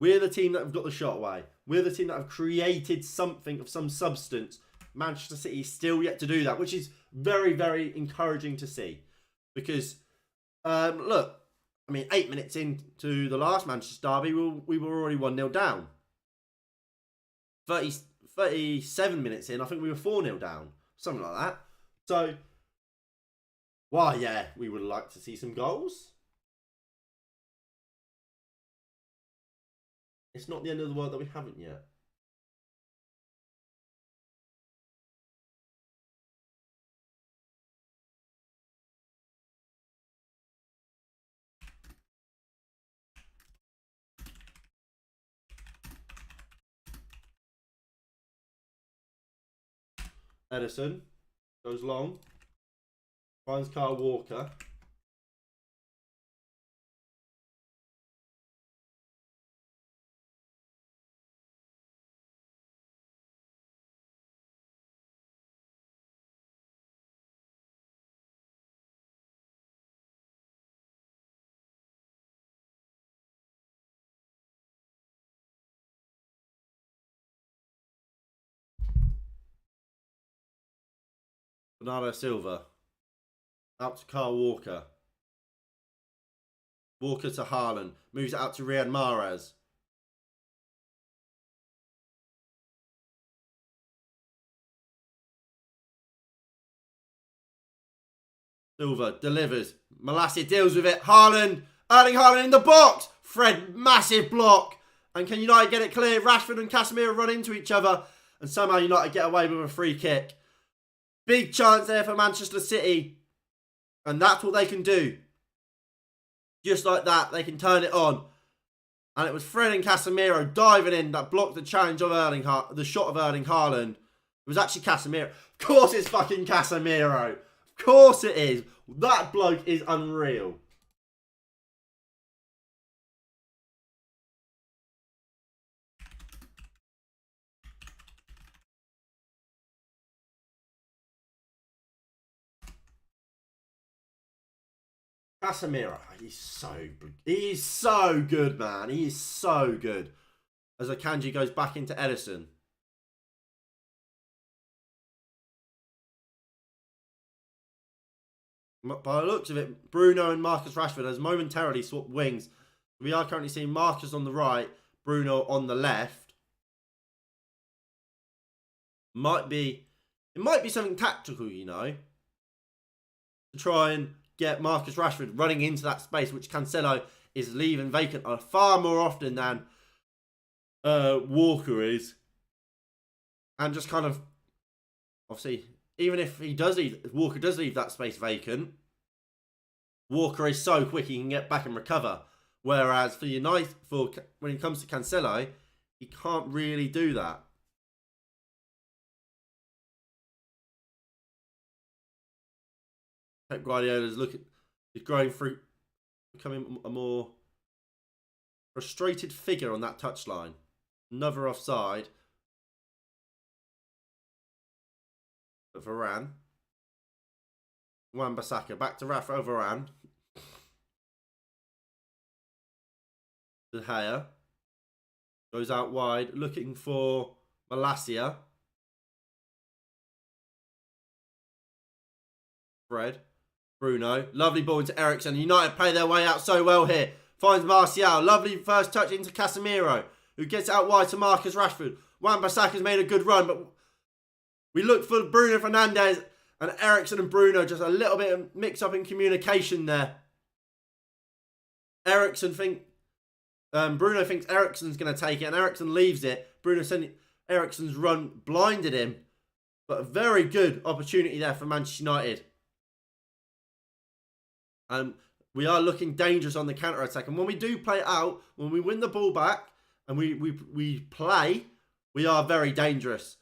we're the team that have got the shot away. We're the team that have created something of some substance. Manchester City still yet to do that, which is very, very encouraging to see. Because, look, I mean, 8 minutes into the last Manchester derby, we were already 1-0 down. 37 minutes in, I think we were 4-0 down. Something like that. So, well, yeah, we would like to see some goals. It's not the end of the world that we haven't yet. Edison goes long. Finds Kyle Walker. Bernardo Silva. Out to Kyle Walker. Walker to Haaland. Moves it out to Riyad Mahrez. Silva delivers. Malacia deals with it. Haaland. Erling Haaland in the box. Fred, massive block. And can United get it clear? Rashford and Casemiro run into each other. And somehow United get away with a free kick. Big chance there for Manchester City. And that's what they can do. Just like that, they can turn it on. And it was Fred and Casemiro diving in that blocked the challenge of the shot of Erling Haaland. It was actually Casemiro. Of course it's fucking Casemiro. Of course it is. That bloke is unreal. Casemiro, he's so good, man. He is so good. As Akanji goes back into Edison. By the looks of it, Bruno and Marcus Rashford has momentarily swapped wings. We are currently seeing Marcus on the right, Bruno on the left. It might be something tactical, you know, to try and get Marcus Rashford running into that space, which Cancelo is leaving vacant far more often than Walker is. And just kind of, obviously, even if Walker does leave that space vacant, Walker is so quick he can get back and recover. Whereas for United, when it comes to Cancelo, he can't really do that. Pep Guardiola's is growing through, becoming a more frustrated figure on that touchline. Another offside. But Varane. Wan-Bissaka back to Rafael Varane. De Gea goes out wide, looking for Malacia. Fred. Bruno. Lovely ball into Eriksen. United play their way out so well here. Finds Martial. Lovely first touch into Casemiro, who gets out wide to Marcus Rashford. Wan-Bissaka's made a good run, but we look for Bruno Fernandes and Eriksen and Bruno. Just a little bit of mix up in communication there. Bruno thinks Eriksen's going to take it, and Eriksen leaves it. Eriksen's run blinded him, but a very good opportunity there for Manchester United. And we are looking dangerous on the counter-attack. And when we do play it out, when we win the ball back and we play, we are very dangerous,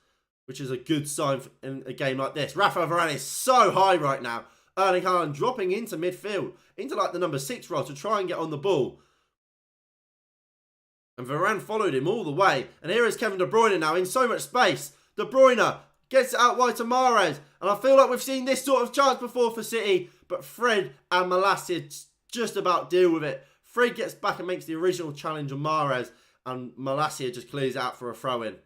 which is a good sign in a game like this. Rafael Varane is so high right now. Erling Haaland dropping into midfield, into like the number 6 role to try and get on the ball. And Varane followed him all the way. And here is Kevin De Bruyne now in so much space. De Bruyne gets it out wide to Mahrez. And I feel like we've seen this sort of chance before for City. But Fred and Malacia just about deal with it. Fred gets back and makes the original challenge on Mahrez. And Malacia just clears out for a throw-in.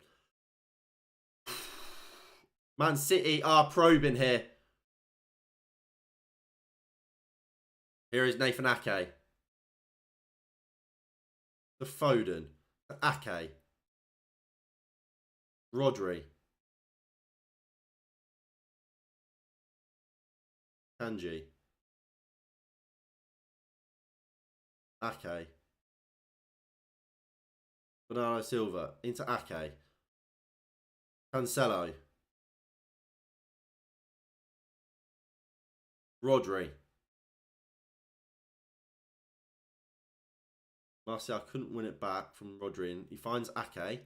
Man City are probing here. Here is Nathan Ake. The Foden. Ake. Rodri. Kanji. Ake. Bernardo Silva. Into Ake. Cancelo. Rodri. Martial couldn't win it back from Rodri, and he finds Ake.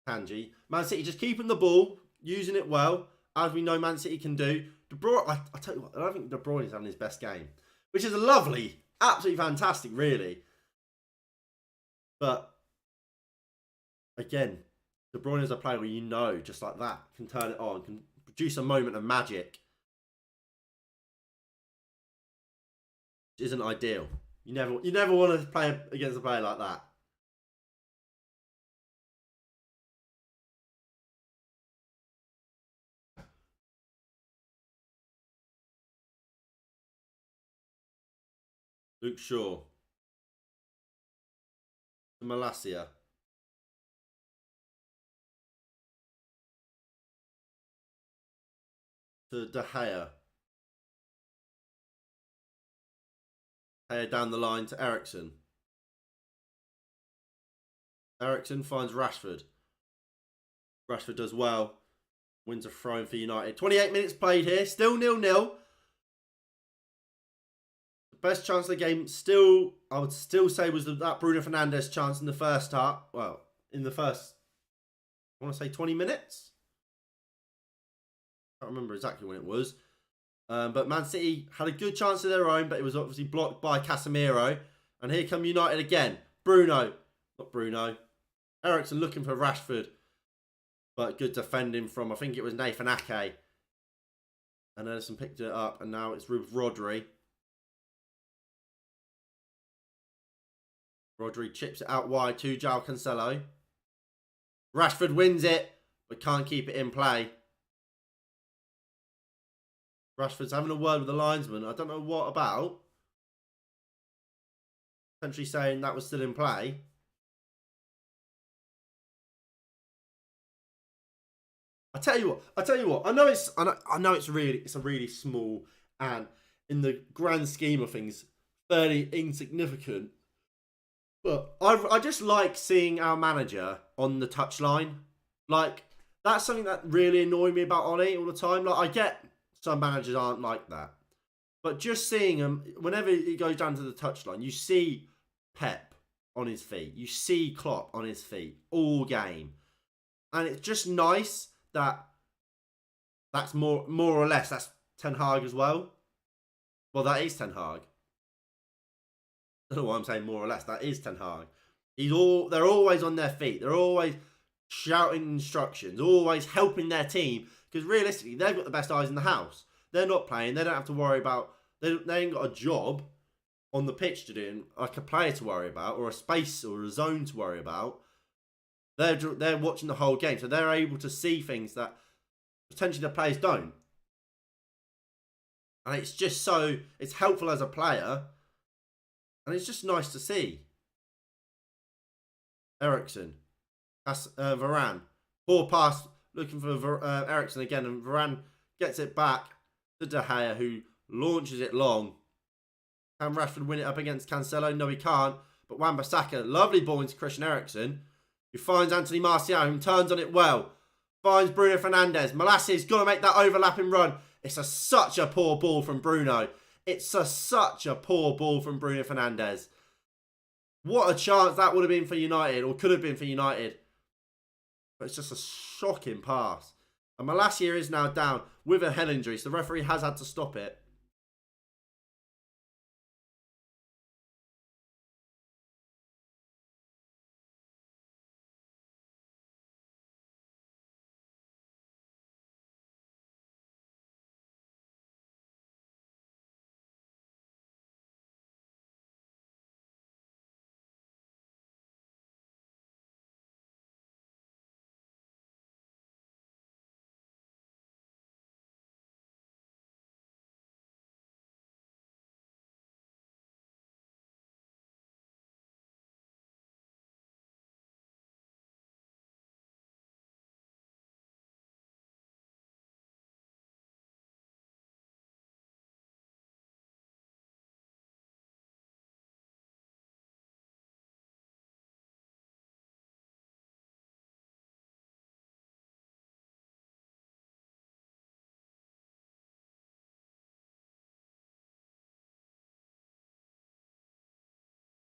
Kanji. Man City just keeping the ball, using it well, as we know Man City can do. De Bruyne, I tell you what, I don't think De Bruyne is having his best game, which is lovely, absolutely fantastic, really. But again, De Bruyne is a player where you know, just like that, can turn it on, can produce a moment of magic. Which isn't ideal. You never want to play against a player like that. Luke Shaw. To Malacia. To De Gea. Down the line to Eriksen. Eriksen finds Rashford. Rashford does well. Wins a throw-in for United. 28 minutes played here. Still 0-0. best chance of the game still, I would still say, was that Bruno Fernandes chance in the first half. Well, in the first, I want to say 20 minutes. I can't remember exactly when it was. But Man City had a good chance of their own, but it was obviously blocked by Casemiro. And here come United again. Eriksen looking for Rashford. But good defending from, I think it was Nathan Ake. And Ederson picked it up, and now it's with Rodri. Rodri chips it out wide to João Cancelo. Rashford wins it, but can't keep it in play. Rashford's having a word with the linesman. I don't know what about. Potentially saying that was still in play. I tell you what. I know it's a really small, and in the grand scheme of things, fairly insignificant. But I just like seeing our manager on the touchline. Like, that's something that really annoyed me about Ollie all the time. Like, I get some managers aren't like that, but just seeing him whenever he goes down to the touchline, you see Pep on his feet, you see Klopp on his feet all game, and it's just nice that that's more or less that's Ten Hag as well. Well, that is Ten Hag. I don't know why I'm saying more or less. That is Ten Hag. They're always on their feet. They're always shouting instructions, always helping their team. Because realistically, they've got the best eyes in the house. They're not playing. They don't have to worry about. They ain't got a job on the pitch to do, like a player to worry about, or a space or a zone to worry about. They're watching the whole game, so they're able to see things that potentially the players don't. And it's just it's helpful as a player, and it's just nice to see. Eriksen, Varane, poor pass, looking for Eriksen again, and Varane gets it back to De Gea, who launches it long. Can Rashford win it up against Cancelo? No, he can't. But Wan-Bissaka, lovely ball into Christian Eriksen, who finds Anthony Martial, who turns on it well. Finds Bruno Fernandes. Malassi's got to make that overlapping run. It's such a poor ball from Bruno. Such a poor ball from Bruno Fernandes. What a chance that would have been for United, or could have been for United. But it's just a shocking pass. And Malacia is now down with a head injury, so the referee has had to stop it.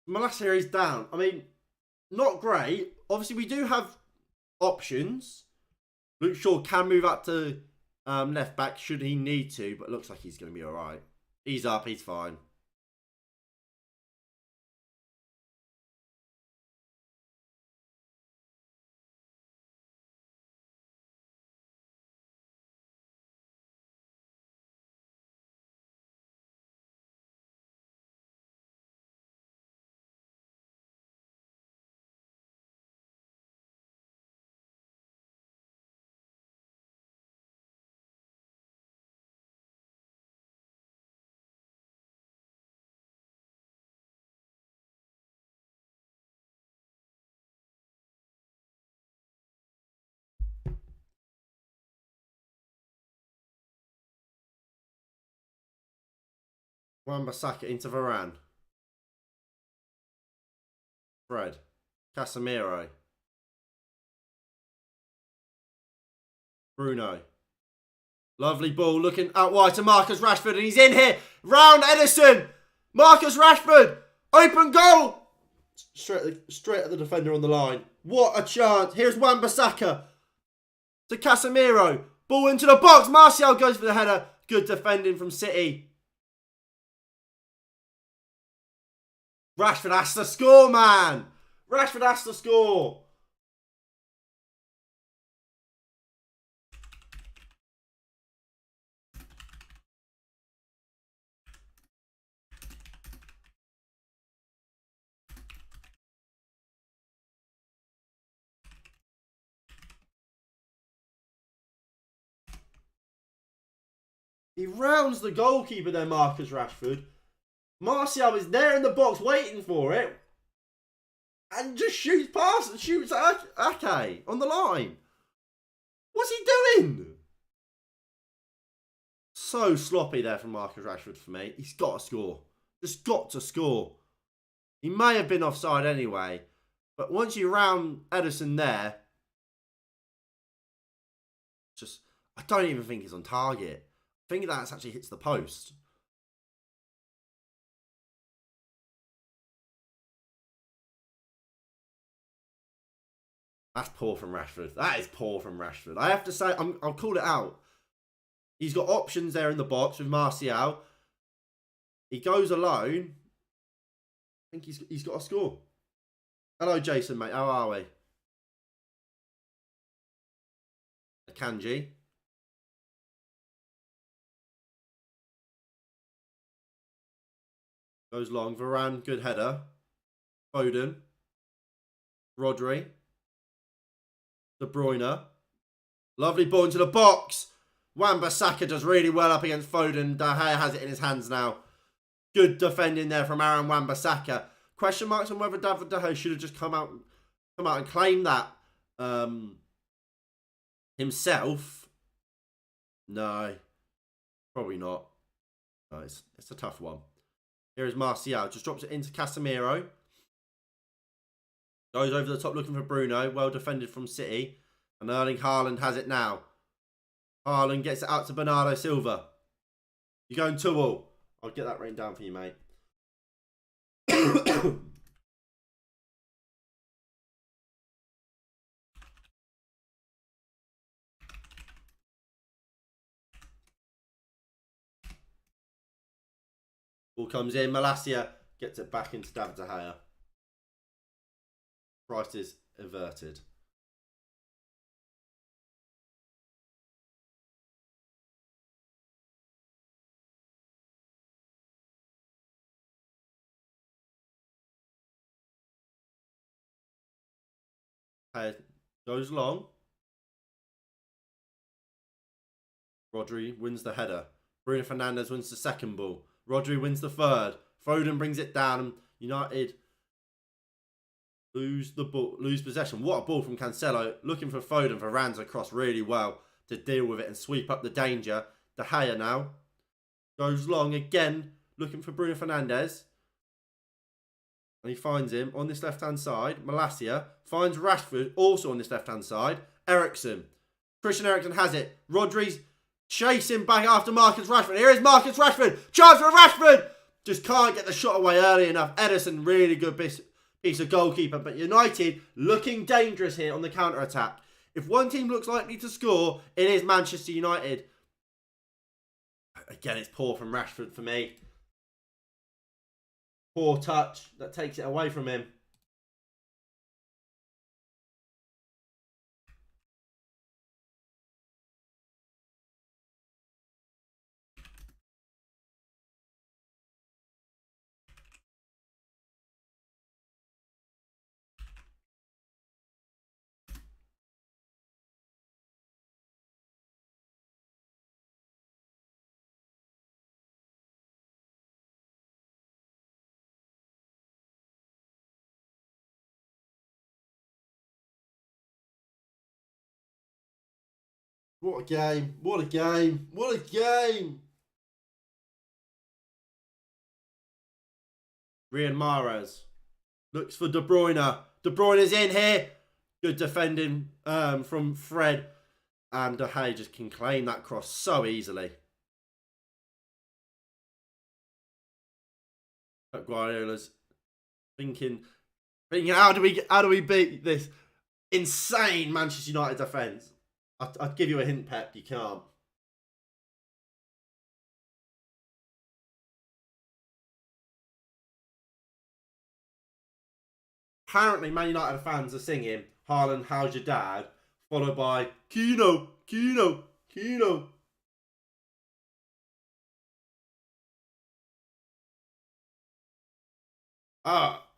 Malacia is down. I mean, not great. Obviously, we do have options. Luke Shaw can move up to left back should he need to, but it looks like he's going to be all right. He's up. He's fine. Wan-Bissaka into Varane. Fred. Casemiro. Bruno. Lovely ball looking out wide to Marcus Rashford, and he's in here. Round Ederson. Marcus Rashford! Open goal! Straight at the defender on the line. What a chance. Here's Wan-Bissaka to Casemiro. Ball into the box. Martial goes for the header. Good defending from City. Rashford has to score, man. Rashford has to score. He rounds the goalkeeper there, Marcus Rashford. Martial is there in the box waiting for it. And just shoots past and shoots at Ake on the line. What's he doing? So sloppy there from Marcus Rashford for me. He's got to score. Just got to score. He may have been offside anyway. But once you round Ederson there, I don't even think he's on target. I think that actually hits the post. That's poor from Rashford. That is poor from Rashford. I have to say, I'll call it out. He's got options there in the box with Martial. He goes alone. I think he's got to score. Hello, Jason, mate. How are we? Akanji. Goes long. Varane, good header. Foden. Rodri. De Bruyne. Lovely ball into the box. Wan-Bissaka does really well up against Foden. De Gea has it in his hands now. Good defending there from Aaron Wan-Bissaka. Question marks on whether David De Gea should have just come out and claimed that himself. No, probably not. No, it's a tough one. Here is Martial. Just drops it into Casemiro. Goes over the top looking for Bruno. Well defended from City. And Erling Haaland has it now. Haaland gets it out to Bernardo Silva. You're going 2-2. I'll get that written down for you, mate. Ball comes in. Malacia gets it back into David De Gea. Price is averted. Goes long. Rodri wins the header. Bruno Fernandes wins the second ball. Rodri wins the third. Foden brings it down. United lose possession. What a ball from Cancelo. Looking for Foden. Varane's across really well to deal with it and sweep up the danger. De Gea now goes long again. Looking for Bruno Fernandes. And he finds him on this left-hand side. Malacia finds Rashford also on this left-hand side. Eriksen. Christian Eriksen has it. Rodri's chasing back after Marcus Rashford. Here is Marcus Rashford. Chance for Rashford. Just can't get the shot away early enough. Ederson, really good piece of goalkeeper. But United looking dangerous here on the counter-attack. If one team looks likely to score, it is Manchester United. Again, it's poor from Rashford for me. Poor touch that takes it away from him. What a game. What a game. What a game. Riyad Mahrez looks for De Bruyne. De Bruyne is in here. Good defending from Fred. And De Gea just can claim that cross so easily. Pep Guardiola's thinking, how do we beat this insane Manchester United defence? I'd give you a hint, Pep. You can't. Apparently, Man United fans are singing "Haaland, how's your dad?" followed by "Kino, Kino, Kino."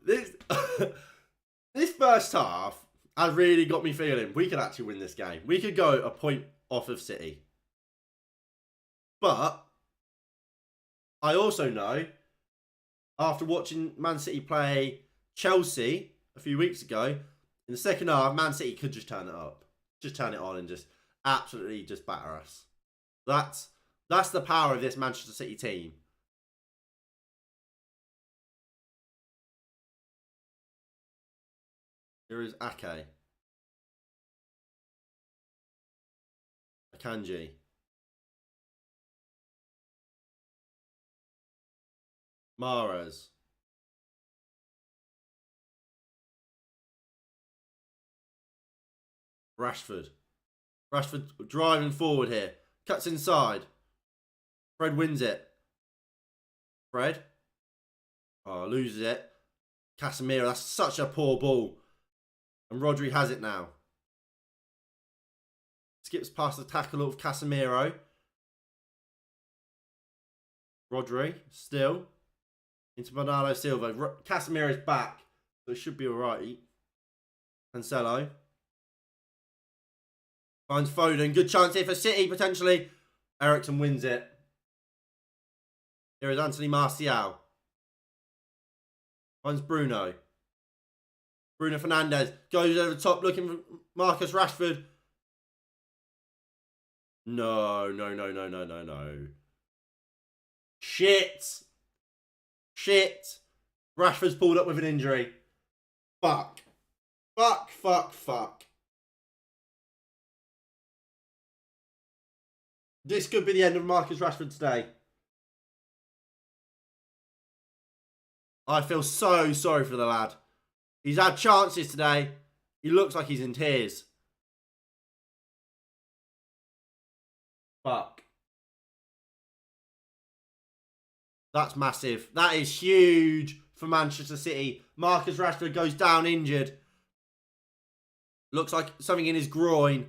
This this first half has really got me feeling we could actually win this game. We could go a point off of City. But I also know, after watching Man City play Chelsea a few weeks ago, in the second half, Man City could just turn it up. Just turn it on and just absolutely just batter us. That's the power of this Manchester City team. Here is Ake. Akanji. Mahrez. Rashford. Rashford driving forward here. Cuts inside. Fred wins it. Fred. Oh, loses it. Casemiro. That's such a poor ball. And Rodri has it now. Skips past the tackle of Casemiro. Rodri. Still. Into Bernardo Silva. Casemiro's back. So it should be alright. Cancelo. Finds Foden. Good chance here for City, potentially. Eriksen wins it. Here is Anthony Martial. Finds Bruno. Bruno Fernandes goes over the top looking for Marcus Rashford. No. Shit. Rashford's pulled up with an injury. Fuck. This could be the end of Marcus Rashford today. I feel so sorry for the lad. He's had chances today. He looks like he's in tears. Fuck. That's massive. That is huge for Manchester City. Marcus Rashford goes down injured. Looks like something in his groin.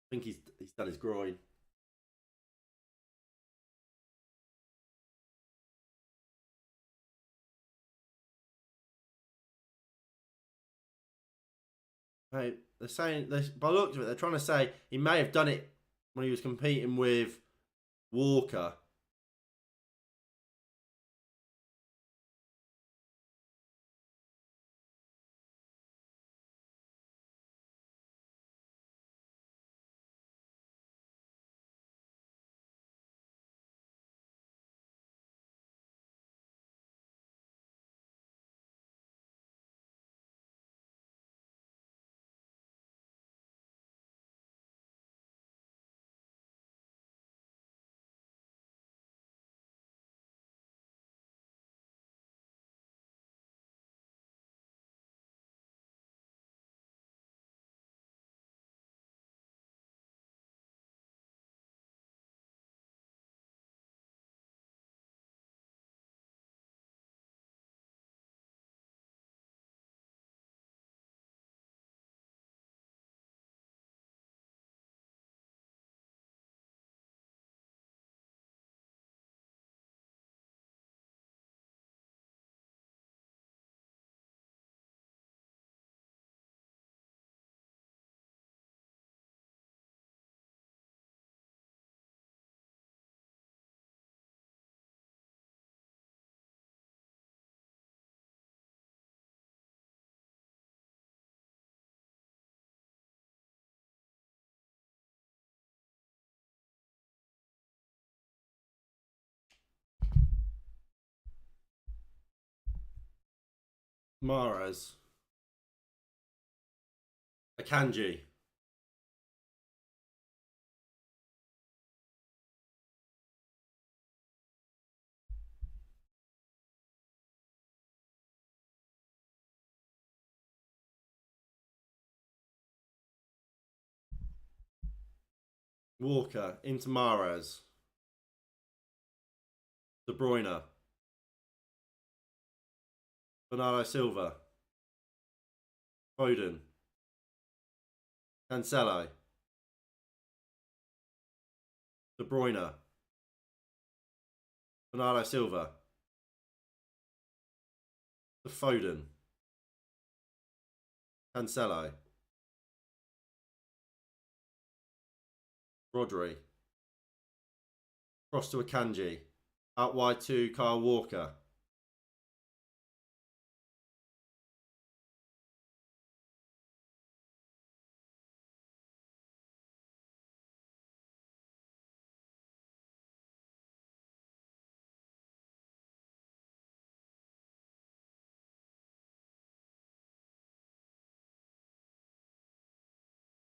I think he's done his groin. Right, they're saying, by the looks of it, they're trying to say he may have done it when he was competing with Walker. Mahrez. Akanji. Walker. Into Mahrez. De Bruyne. Bernardo Silva. Foden. Cancelo. De Bruyne. Bernardo Silva. De Foden. Cancelo. Rodri. Cross to Akanji. Out wide to Kyle Walker.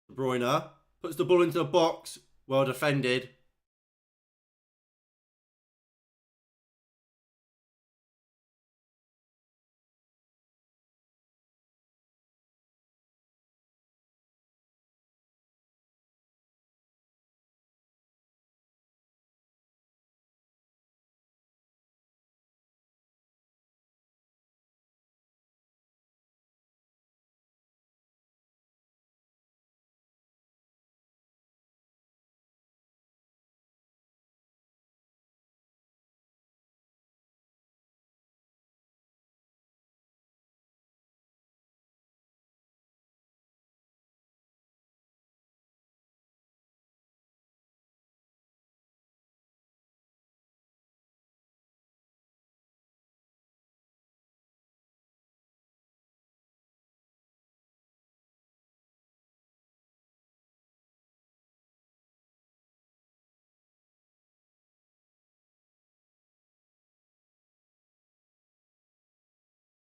De Bruyne puts the ball into the box. Well defended.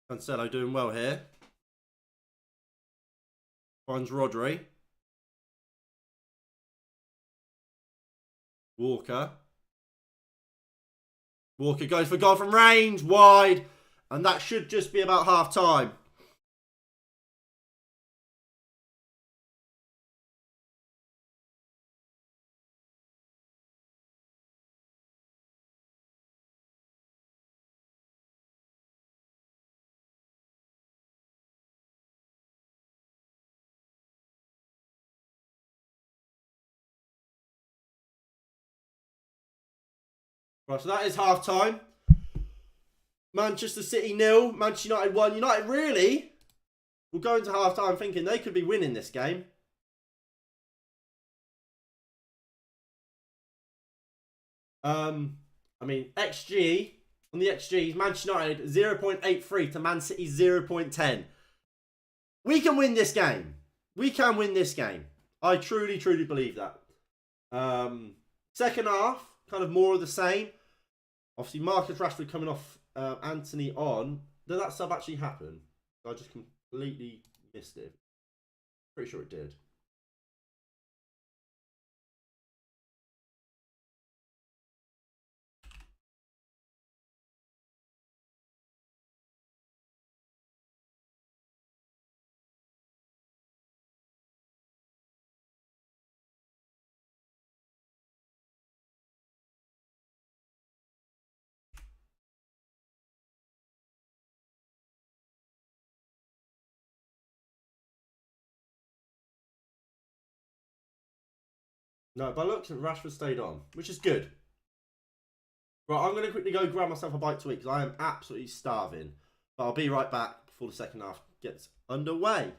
Cancelo doing well here. Finds Rodri. Walker. Walker goes for goal from range. Wide. And that should just be about half time. Right, so that is half time. Manchester City 0, Manchester United 1. United really will go into half time thinking they could be winning this game. I mean, XG, on the XGs, Manchester United 0.83 to Man City 0.10. We can win this game. We can win this game. I truly, truly believe that. Second half, kind of more of the same. Obviously, Marcus Rashford coming off Anthony on. Did that sub actually happen? I just completely missed it. Pretty sure it did. No, by looks, Rashford stayed on, which is good. Right, I'm going to quickly go grab myself a bite to eat because I am absolutely starving. But I'll be right back before the second half gets underway.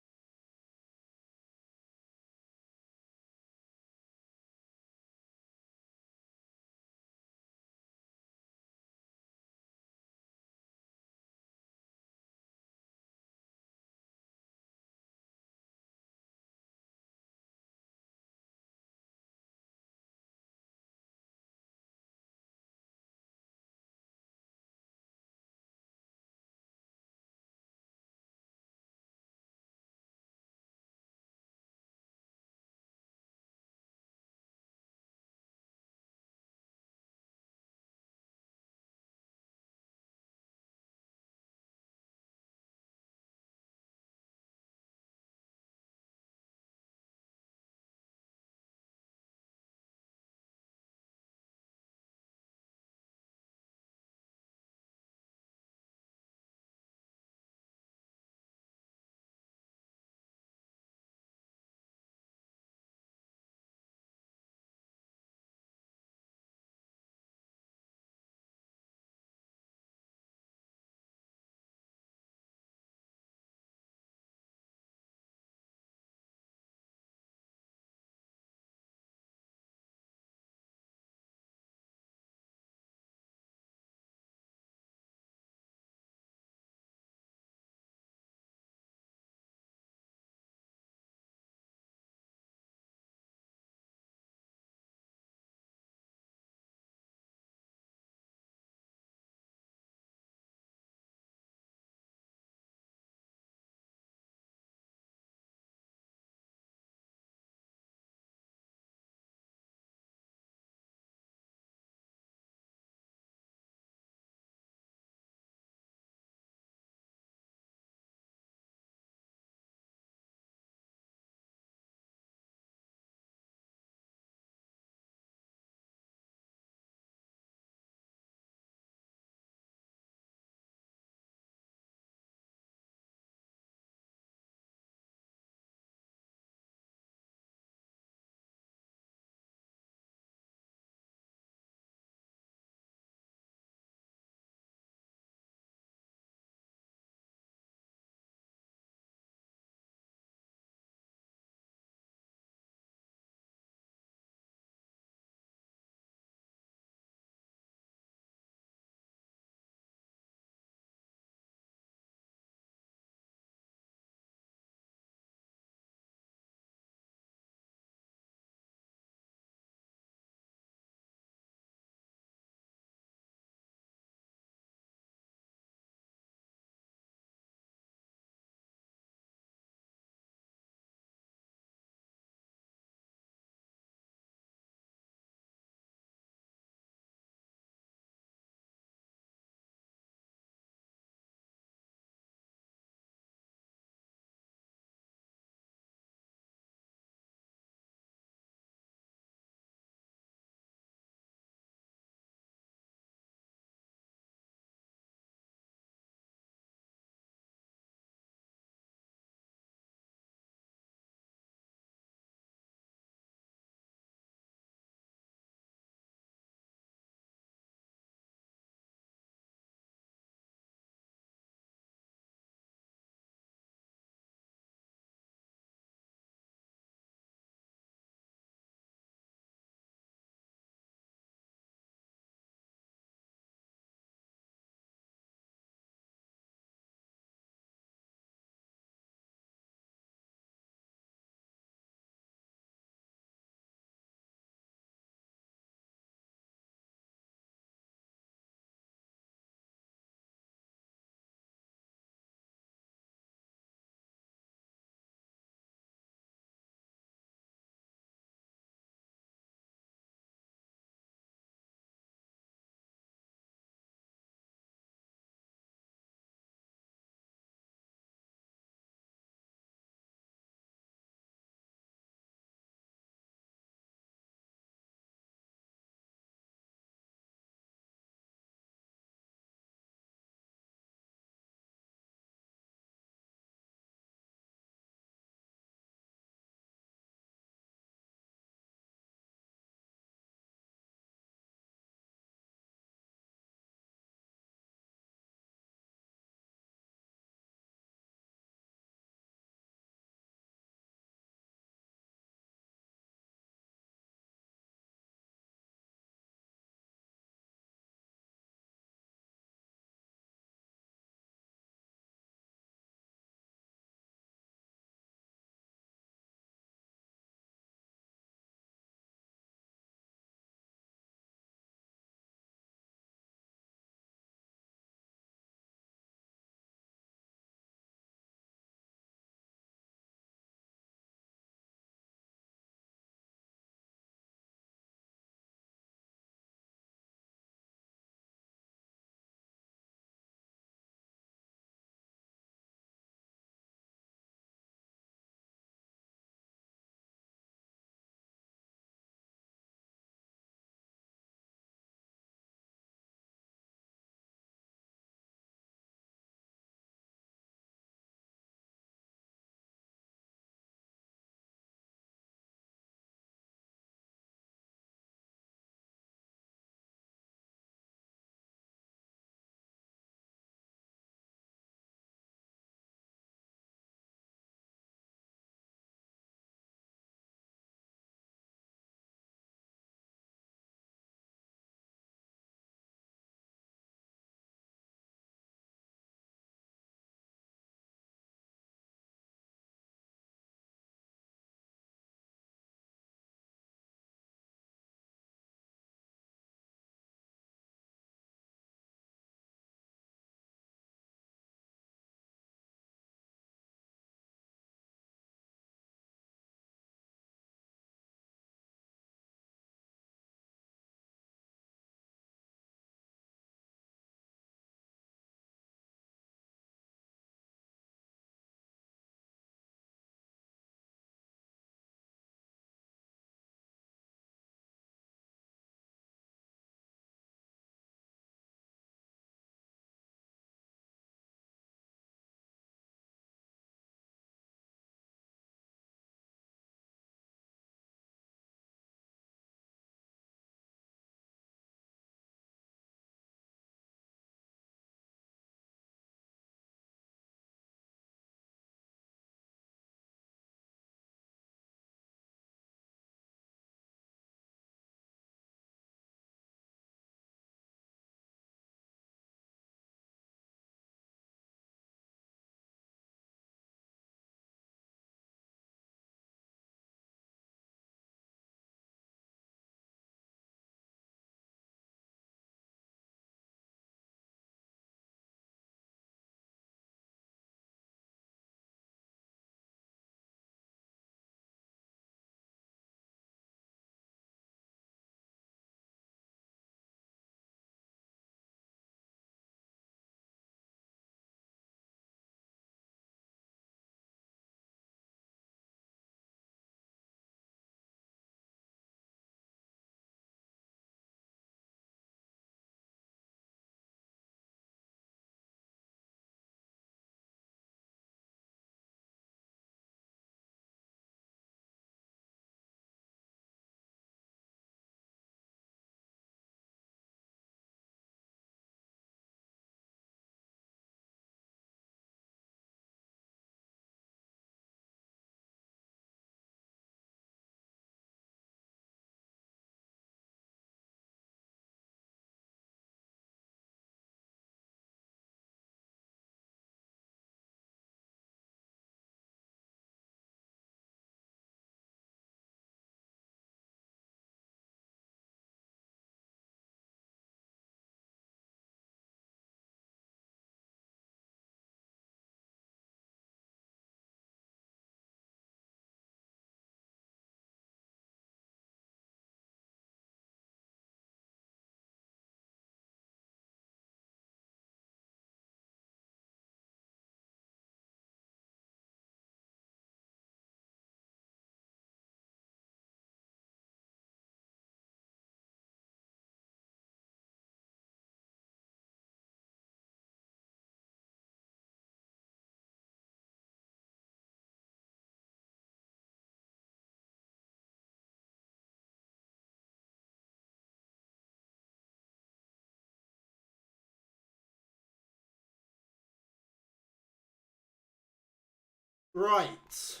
Right.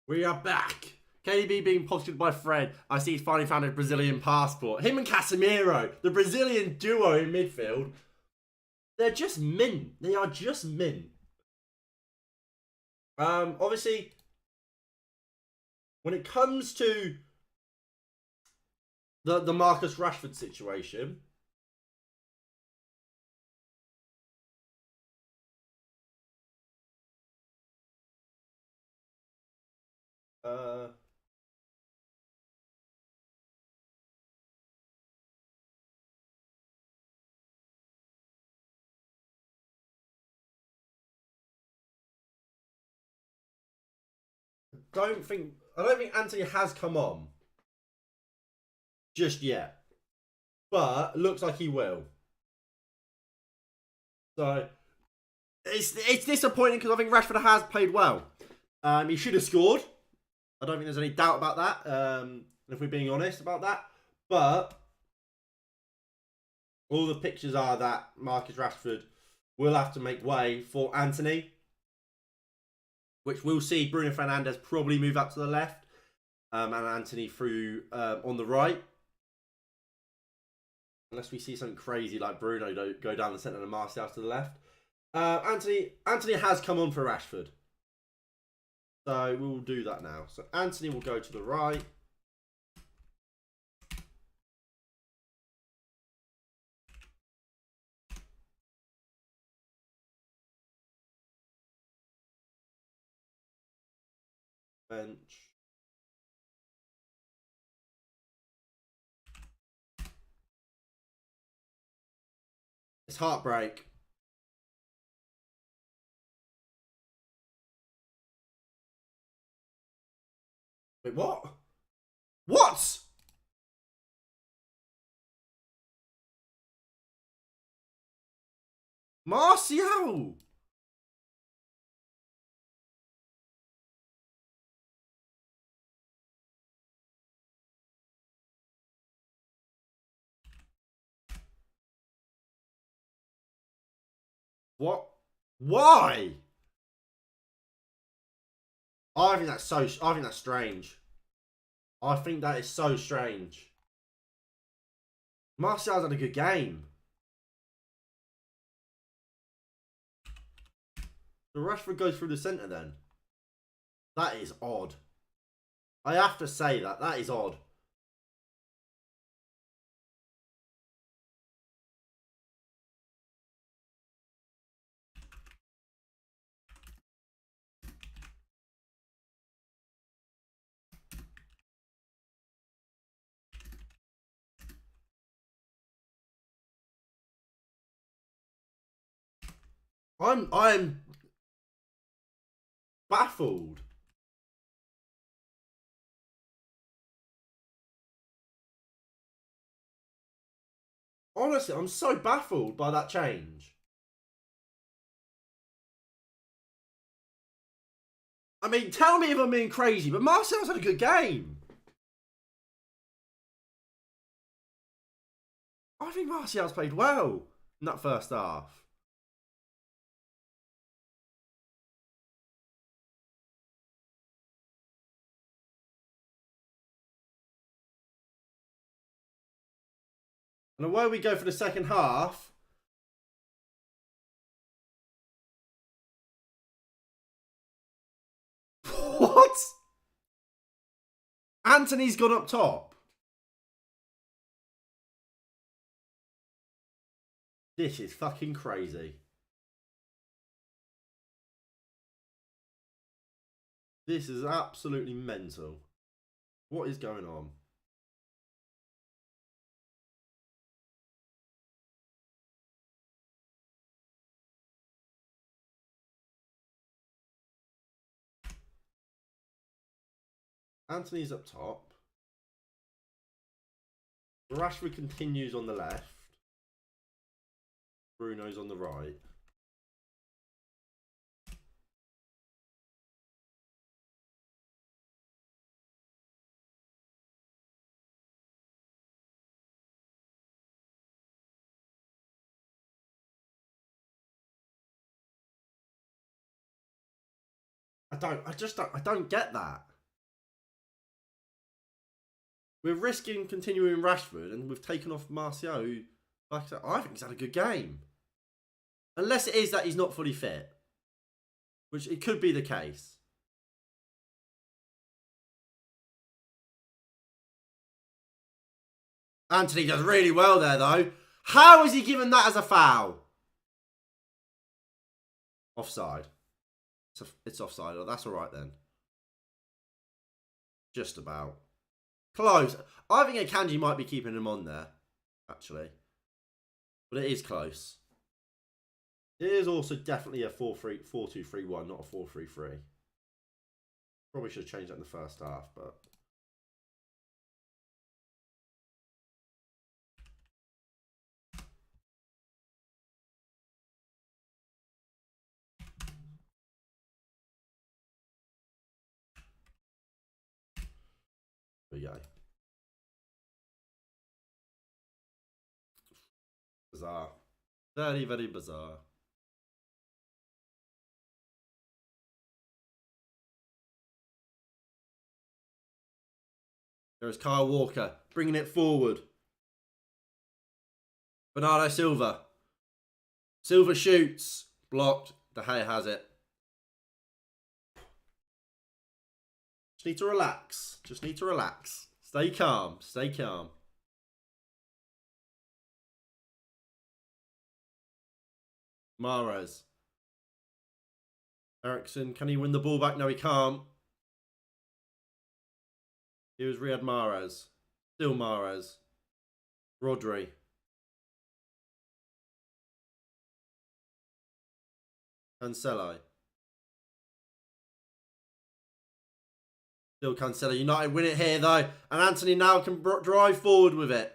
We are back. KDB being posited by Fred. I see he's finally found a Brazilian passport. Him and Casemiro, the Brazilian duo in midfield. They're just mint. They are just mint. Obviously, when it comes to the Marcus Rashford situation, I don't think Anthony has come on just yet, but looks like he will. So it's disappointing because I think Rashford has played well. He should have scored. I don't think there's any doubt about that. If we're being honest about that, but all the pictures are that Marcus Rashford will have to make way for Anthony, which we'll see Bruno Fernandes probably move up to the left, and Anthony through on the right. Unless we see something crazy like Bruno go down the centre and Martial to the left. Anthony has come on for Rashford. So we'll do that now. So Anthony will go to the right. Bench. It's heartbreak. Wait, what? What? Martial! What? Why? I think that's strange. I think that is so strange. Martial's had a good game. The Rashford goes through the centre then. That is odd. I have to say that is odd. I'm baffled. Honestly, I'm so baffled by that change. I mean, tell me if I'm being crazy, but Marcel's had a good game. I think Martial's played well in that first half. And away we go for the second half. What? Anthony's gone up top. This is fucking crazy. This is absolutely mental. What is going on? Anthony's up top. Rashford continues on the left. Bruno's on the right. I I don't get that. We're risking continuing Rashford, and we've taken off Martial, who, like I said, I think he's had a good game. Unless it is that he's not fully fit, which it could be the case. Anthony does really well there, though. How is he given that as a foul? Offside. It's offside. Oh, that's all right then. Just about. Close. I think Akanji might be keeping him on there, actually. But it is close. It is also definitely a 4-2-3-1, not a 4-3-3. Probably should have changed that in the first half, but... There we go. Bizarre. Very, very bizarre. There's Kyle Walker bringing it forward. Bernardo Silva. Silva shoots. Blocked. De Gea has it. Just need to relax. Just need to relax. Stay calm. Stay calm. Mahrez. Eriksen, can he win the ball back? No, he can't. Here's Riyad Mahrez. Still Mahrez. Rodri. Cancelo. Still Cancelo. United win it here, though. And Anthony now can drive forward with it.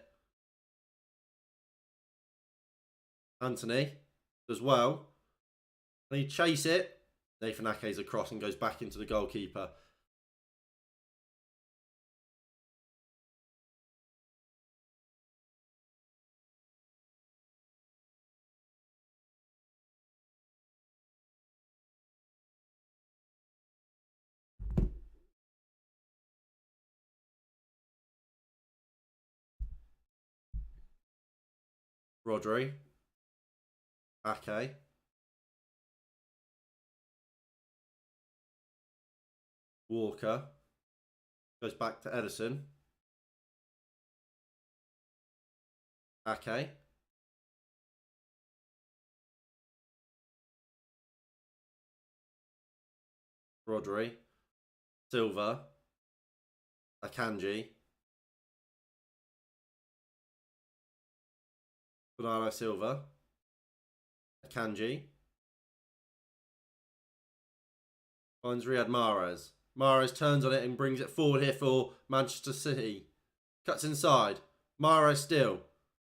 Anthony does well. Can he chase it? Nathan Ake's across and goes back into the goalkeeper. Rodri. Ake. Walker. Goes back to Edison. Ake. Rodri. Silva. Akanji. Bernardo Silva. Akanji. Finds Riyad Mahrez. Mahrez turns on it and brings it forward here for Manchester City. Cuts inside. Mahrez still.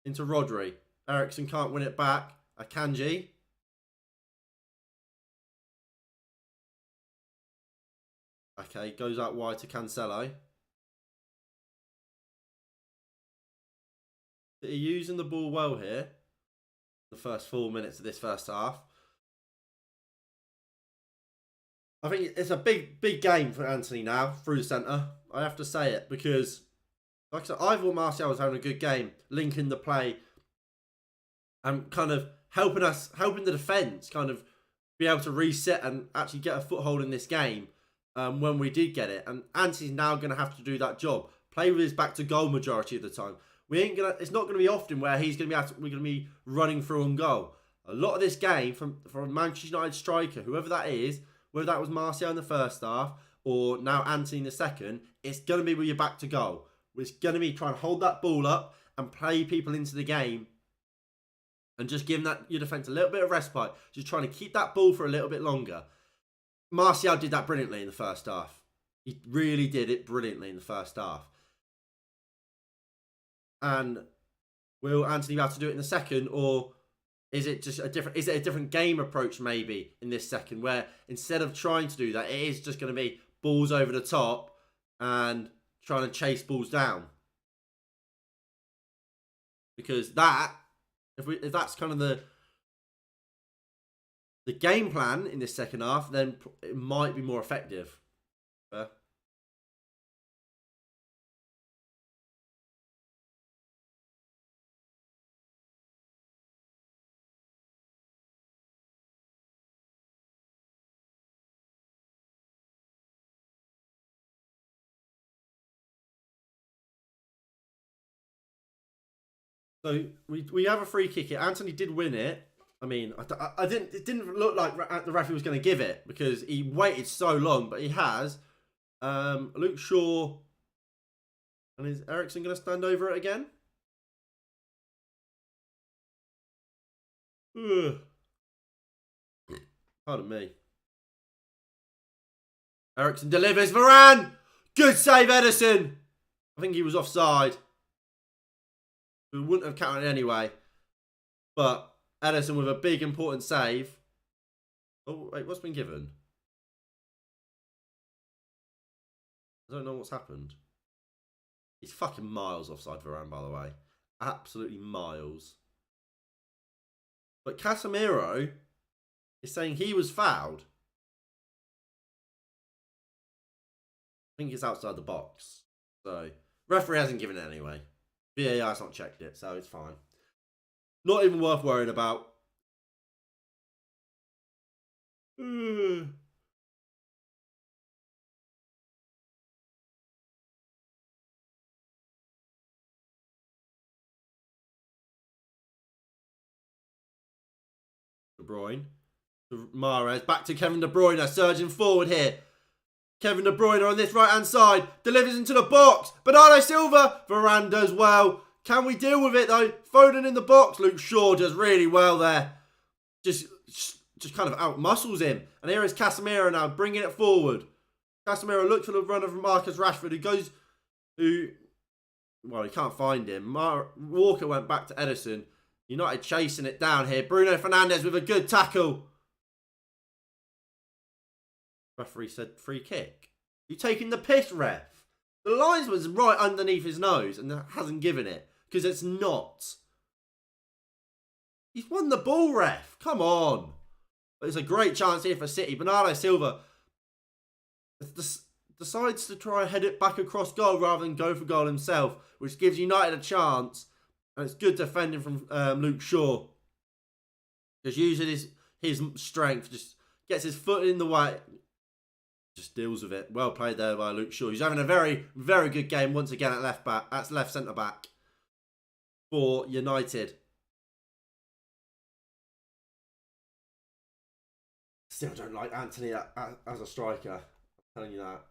Into Rodri. Eriksen can't win it back. Akanji. Okay, goes out wide to Cancelo. City using the ball well here. The first 4 minutes of this first half. I think it's a big game for Anthony now through the centre. I have to say it because, like I said, I thought Martial was having a good game, linking the play and kind of helping the defence kind of be able to reset and actually get a foothold in this game when we did get it. And Anthony's now going to have to do that job. Play with his back to goal majority of the time. It's not going to be often where we're going to be running through on goal. A lot of this game from Manchester United striker, whoever that is, whether that was Martial in the first half or now Anthony in the second, it's going to be with your back to goal. It's going to be trying to hold that ball up and play people into the game and just giving your defence a little bit of respite. Just trying to keep that ball for a little bit longer. Martial did that brilliantly in the first half. He really did it brilliantly in the first half. And will Anthony be able to do it in the second, or is it just a different game approach maybe in this second, where instead of trying to do that, it is just going to be balls over the top and trying to chase balls down? Because that, if that's kind of the game plan in this second half, then it might be more effective. Fair? So we have a free kick here. Anthony did win it. I mean, I didn't. It didn't look like the referee was going to give it because he waited so long, but he has. Luke Shaw, and is Ericsson going to stand over it again? Ugh. Pardon me. Ericsson delivers. Varane, good save, Edison. I think he was offside. We wouldn't have counted anyway. But Edison with a big important save. Oh, wait, what's been given? I don't know what's happened. He's fucking miles offside, Varane, by the way. Absolutely miles. But Casemiro is saying he was fouled. I think it's outside the box. So, referee hasn't given it anyway. VAR's not checked it, so it's fine. Not even worth worrying about. De Bruyne. Mahrez back to Kevin De Bruyne, surging forward here. Kevin De Bruyne on this right-hand side. Delivers into the box. Bernardo Silva. Varane does well. Can we deal with it, though? Foden in the box. Luke Shaw does really well there. Just kind of out-muscles him. And here is Casemiro now, bringing it forward. Casemiro looks for the run of Marcus Rashford, well, he can't find him. Walker went back to Edison. United chasing it down here. Bruno Fernandes with a good tackle. Referee said free kick. You taking the piss, ref? The linesman's right underneath his nose and hasn't given it because it's not. He's won the ball, ref. Come on. But it's a great chance here for City. Bernardo Silva decides to try and head it back across goal rather than go for goal himself, which gives United a chance. And it's good defending from Luke Shaw. Because using his strength, just gets his foot in the way. Just deals with it. Well played there by Luke Shaw. He's having a very, very good game once again at left back. That's left centre back for United. Still don't like Anthony as a striker. I'm telling you that.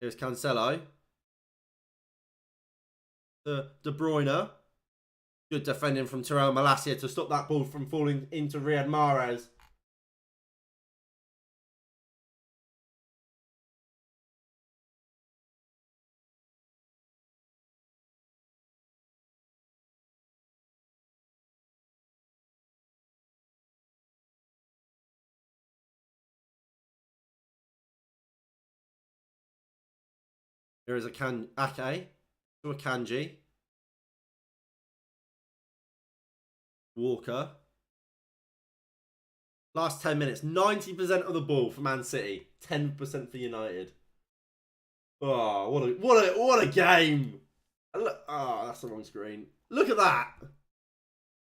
Here's Cancelo. De Bruyne. Good defending from Terrell Malacia to stop that ball from falling into Riyad Mahrez. Here is Ake to Akanji. Walker. Last 10 minutes, 90% of the ball for Man City, 10% for United. Oh, what a game! Oh, that's the wrong screen. Look at that.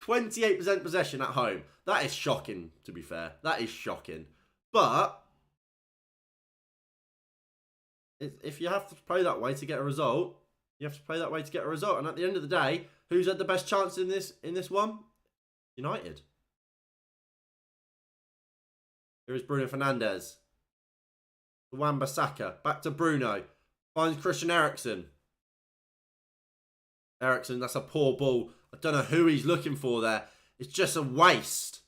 28% possession at home. That is shocking, to be fair. That is shocking. But if you have to play that way to get a result, you have to play that way to get a result. And at the end of the day, who's had the best chance in this one? United. Here is Bruno Fernandes. Wan-Bissaka. Back to Bruno. Finds Christian Eriksen. Eriksen, that's a poor ball. I don't know who he's looking for there. It's just a waste.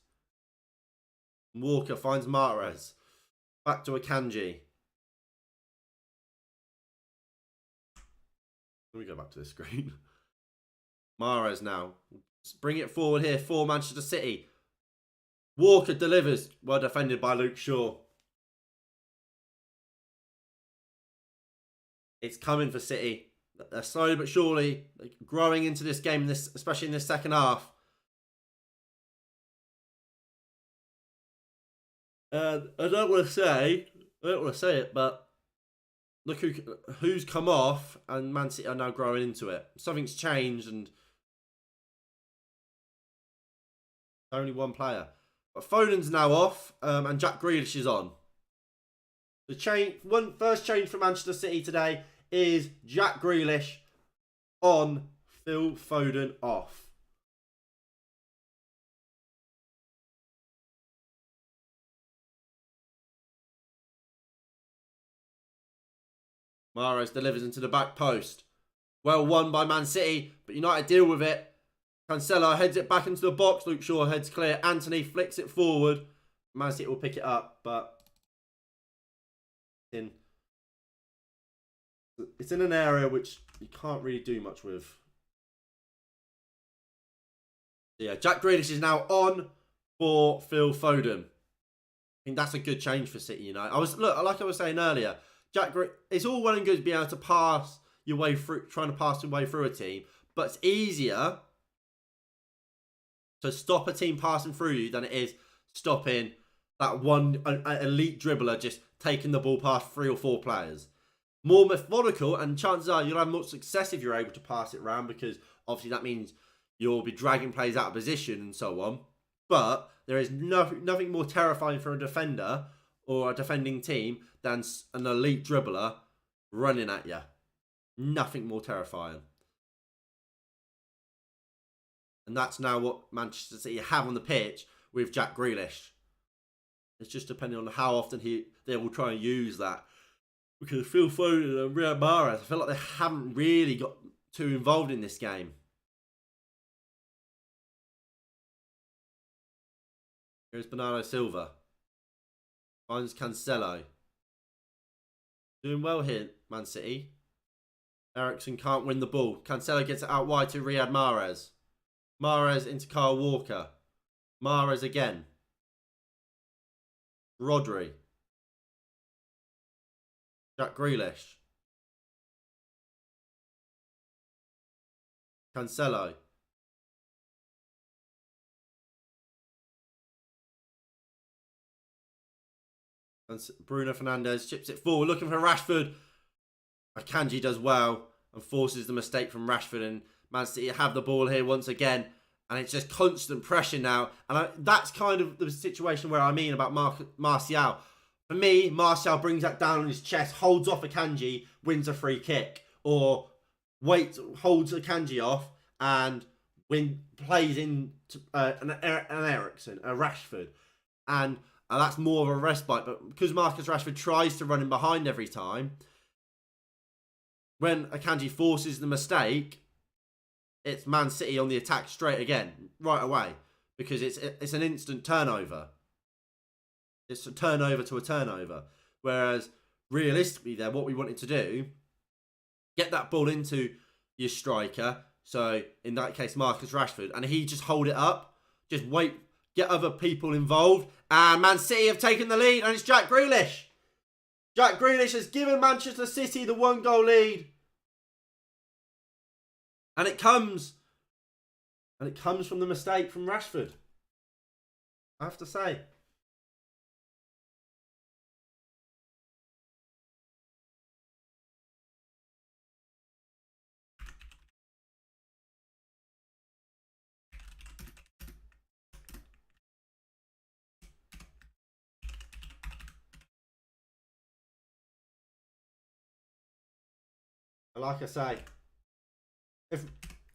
Walker finds Mahrez. Back to Akanji. Let me go back to this screen. Mahrez now. Let's bring it forward here for Manchester City. Walker delivers. Well defended by Luke Shaw. It's coming for City. They're slowly but surely growing into this game, especially in this second half. And I don't want to say it, but look who's come off, and Man City are now growing into it. Something's changed, and only one player. But Foden's now off, and Jack Grealish is on. The first change for Manchester City today is Jack Grealish on, Phil Foden off. Mahrez delivers into the back post. Well won by Man City, but United deal with it. Cancelo heads it back into the box. Luke Shaw heads clear. Anthony flicks it forward. Man City will pick it up, but it's in an area which you can't really do much with. Yeah, Jack Grealish is now on for Phil Foden. I think that's a good change for City. Like I was saying earlier, it's all well and good being able to pass your way through, trying to pass your way through a team, but it's easier to stop a team passing through you than it is stopping that one elite dribbler just taking the ball past 3 or 4 players. More methodical, and chances are you'll have more success if you're able to pass it around, because obviously that means you'll be dragging players out of position and so on. But there is nothing more terrifying for a defender or a defending team than an elite dribbler running at you. Nothing more terrifying. And that's now what Manchester City have on the pitch with Jack Grealish. It's just depending on how often they will try and use that. Because Phil Foden and Riyad Mahrez, I feel like they haven't really got too involved in this game. Here's Bernardo Silva. Finds Cancelo. Doing well here, Man City. Eriksen can't win the ball. Cancelo gets it out wide to Riyad Mahrez. Mahrez into Kyle Walker. Mahrez again. Rodri. Jack Grealish. Cancelo. And Bruno Fernandes chips it forward, looking for Rashford. Akanji does well and forces the mistake from Rashford, and Man City have the ball here once again. And it's just constant pressure now. And that's kind of the situation where I mean about Martial. For me, Martial brings that down on his chest, holds off Akanji, wins a free kick. Or holds Akanji off and plays in an Eriksen, a Rashford. And that's more of a respite. But because Marcus Rashford tries to run in behind every time, when Akanji forces the mistake, it's Man City on the attack straight again, right away. Because it's an instant turnover. It's a turnover to a turnover. Whereas, realistically there, what we wanted to do, get that ball into your striker. So, in that case, Marcus Rashford. And he just hold it up. Just wait. Get other people involved. And Man City have taken the lead. And it's Jack Grealish. Jack Grealish has given Manchester City the 1-goal lead. And it comes from the mistake from Rashford. I have to say. Like I say, if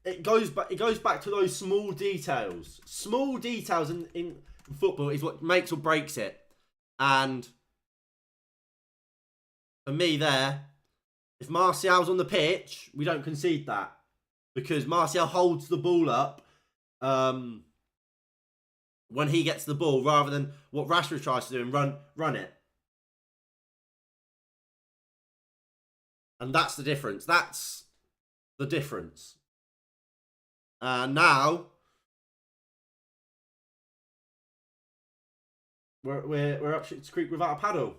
it goes back to those small details. Small details in football is what makes or breaks it. And for me there, if Martial's on the pitch, we don't concede that. Because Martial holds the ball up when he gets the ball, rather than what Rashford tries to do and run it. And that's the difference. That's the difference. Now we're up Shit's Creek without a paddle.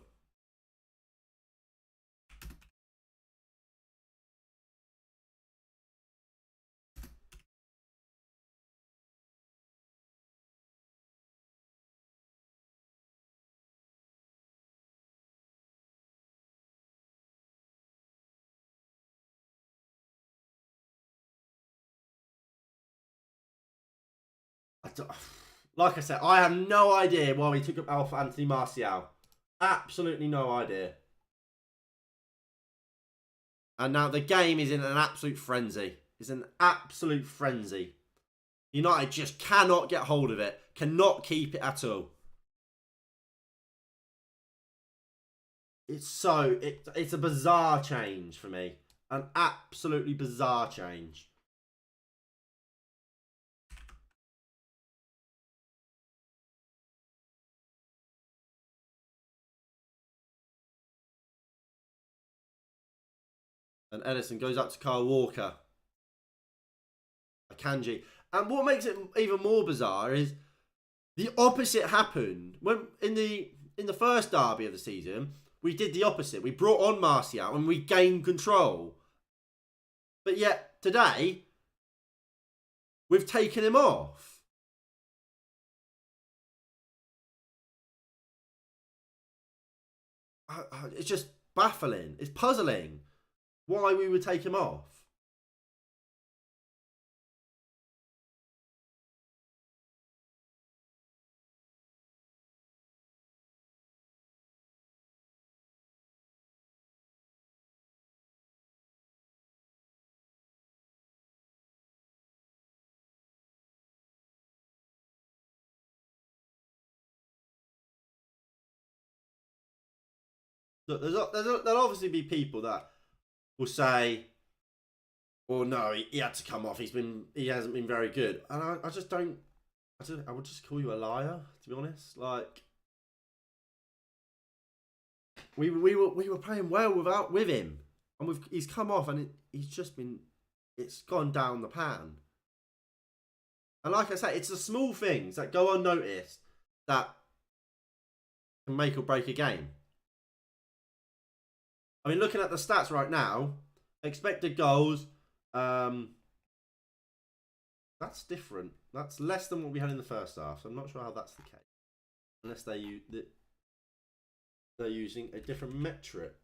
like I said, I have no idea why we took up Alpha Anthony Martial. Absolutely no idea. And now the game is in an absolute frenzy. It's an absolute frenzy. United just cannot get hold of it. Cannot keep it at all. It's a bizarre change for me. An absolutely bizarre change. And Edison goes up to Kyle Walker. Akanji. And what makes it even more bizarre is the opposite happened. When in the first derby of the season, we did the opposite. We brought on Martial and we gained control. But yet, today, we've taken him off. It's just baffling. It's puzzling why we would take him off. Look, there'll obviously be people that will say, "Well, no, he had to come off. He hasn't been very good," and I just don't. I would just call you a liar, to be honest. Like we were playing well with him, and he's come off, and it's gone down the pan. And like I say, it's the small things that go unnoticed that can make or break a game. I mean, looking at the stats right now, expected goals, that's different. That's less than what we had in the first half. So I'm not sure how that's the case, unless they're using a different metric.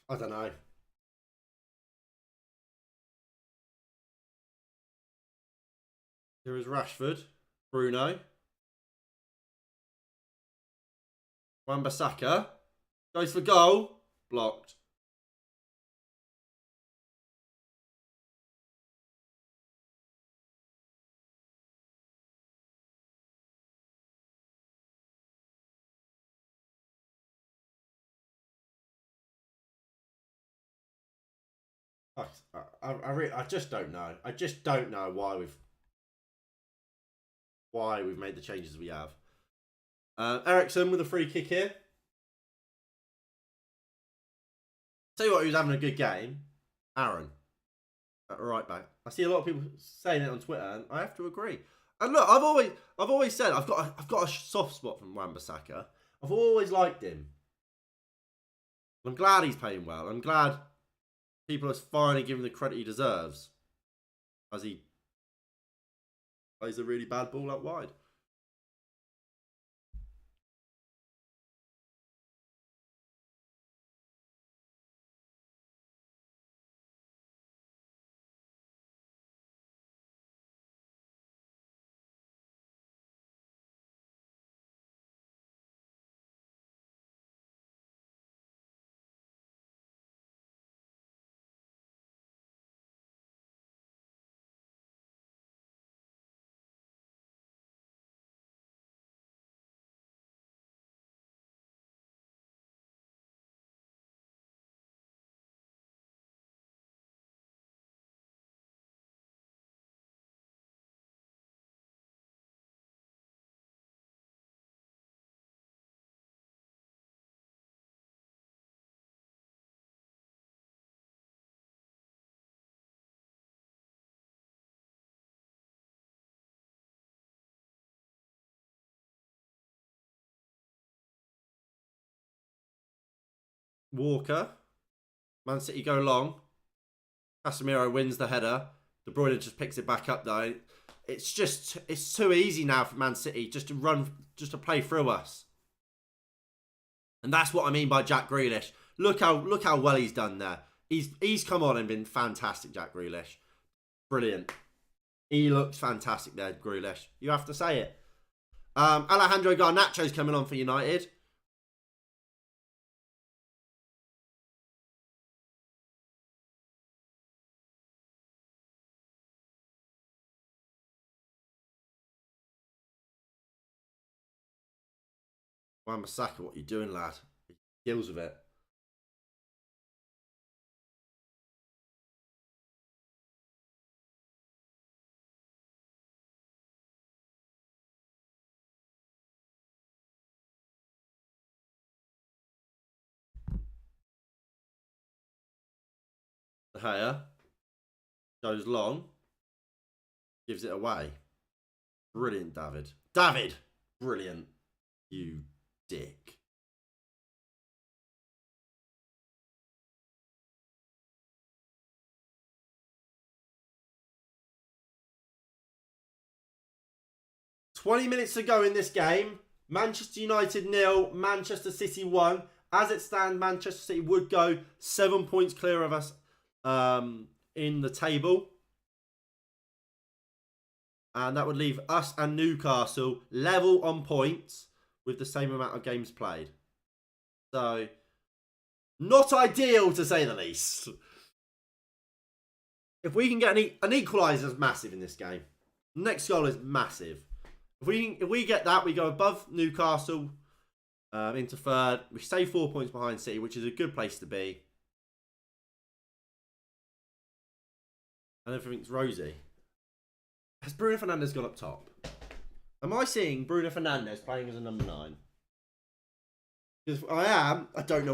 I don't know. Here is Rashford. Bruno. Wan-Bissaka. Goes for goal. Blocked. I just don't know. I just don't know why we've made the changes we have. Ericsson with a free kick here. Tell you what, he was having a good game. Aaron, right back. I see a lot of people saying it on Twitter, and I have to agree. And look, I've always said I've got a soft spot for Wan-Bissaka. I've always liked him. I'm glad he's playing well. I'm glad people are finally giving the credit he deserves, as he plays a really bad ball out wide. Walker. Man City go long. Casemiro wins the header. De Bruyne just picks it back up though. It's too easy now for Man City just to play through us. And that's what I mean by Jack Grealish. Look how well he's done there. He's come on and been fantastic, Jack Grealish. Brilliant. He looks fantastic there, Grealish. You have to say it. Alejandro Garnacho's coming on for United. Wan-Bissaka, what are you doing, lad? He deals with it. De Gea goes long, gives it away. Brilliant, David. David! Brilliant. You dick. "20 minutes to go in this game. Manchester United 0, Manchester City 1. As it stands, Manchester City would go 7 points clear of us in the table. And that would leave us and Newcastle level on points with the same amount of games played. So, not ideal to say the least. If we can get an equaliser is massive in this game. Next goal is massive. If we get that, we go above Newcastle into third. We stay 4 points behind City, which is a good place to be. And everything's rosy. Has Bruno Fernandes gone up top? Am I seeing Bruno Fernandes playing as a number 9? Because I am. I don't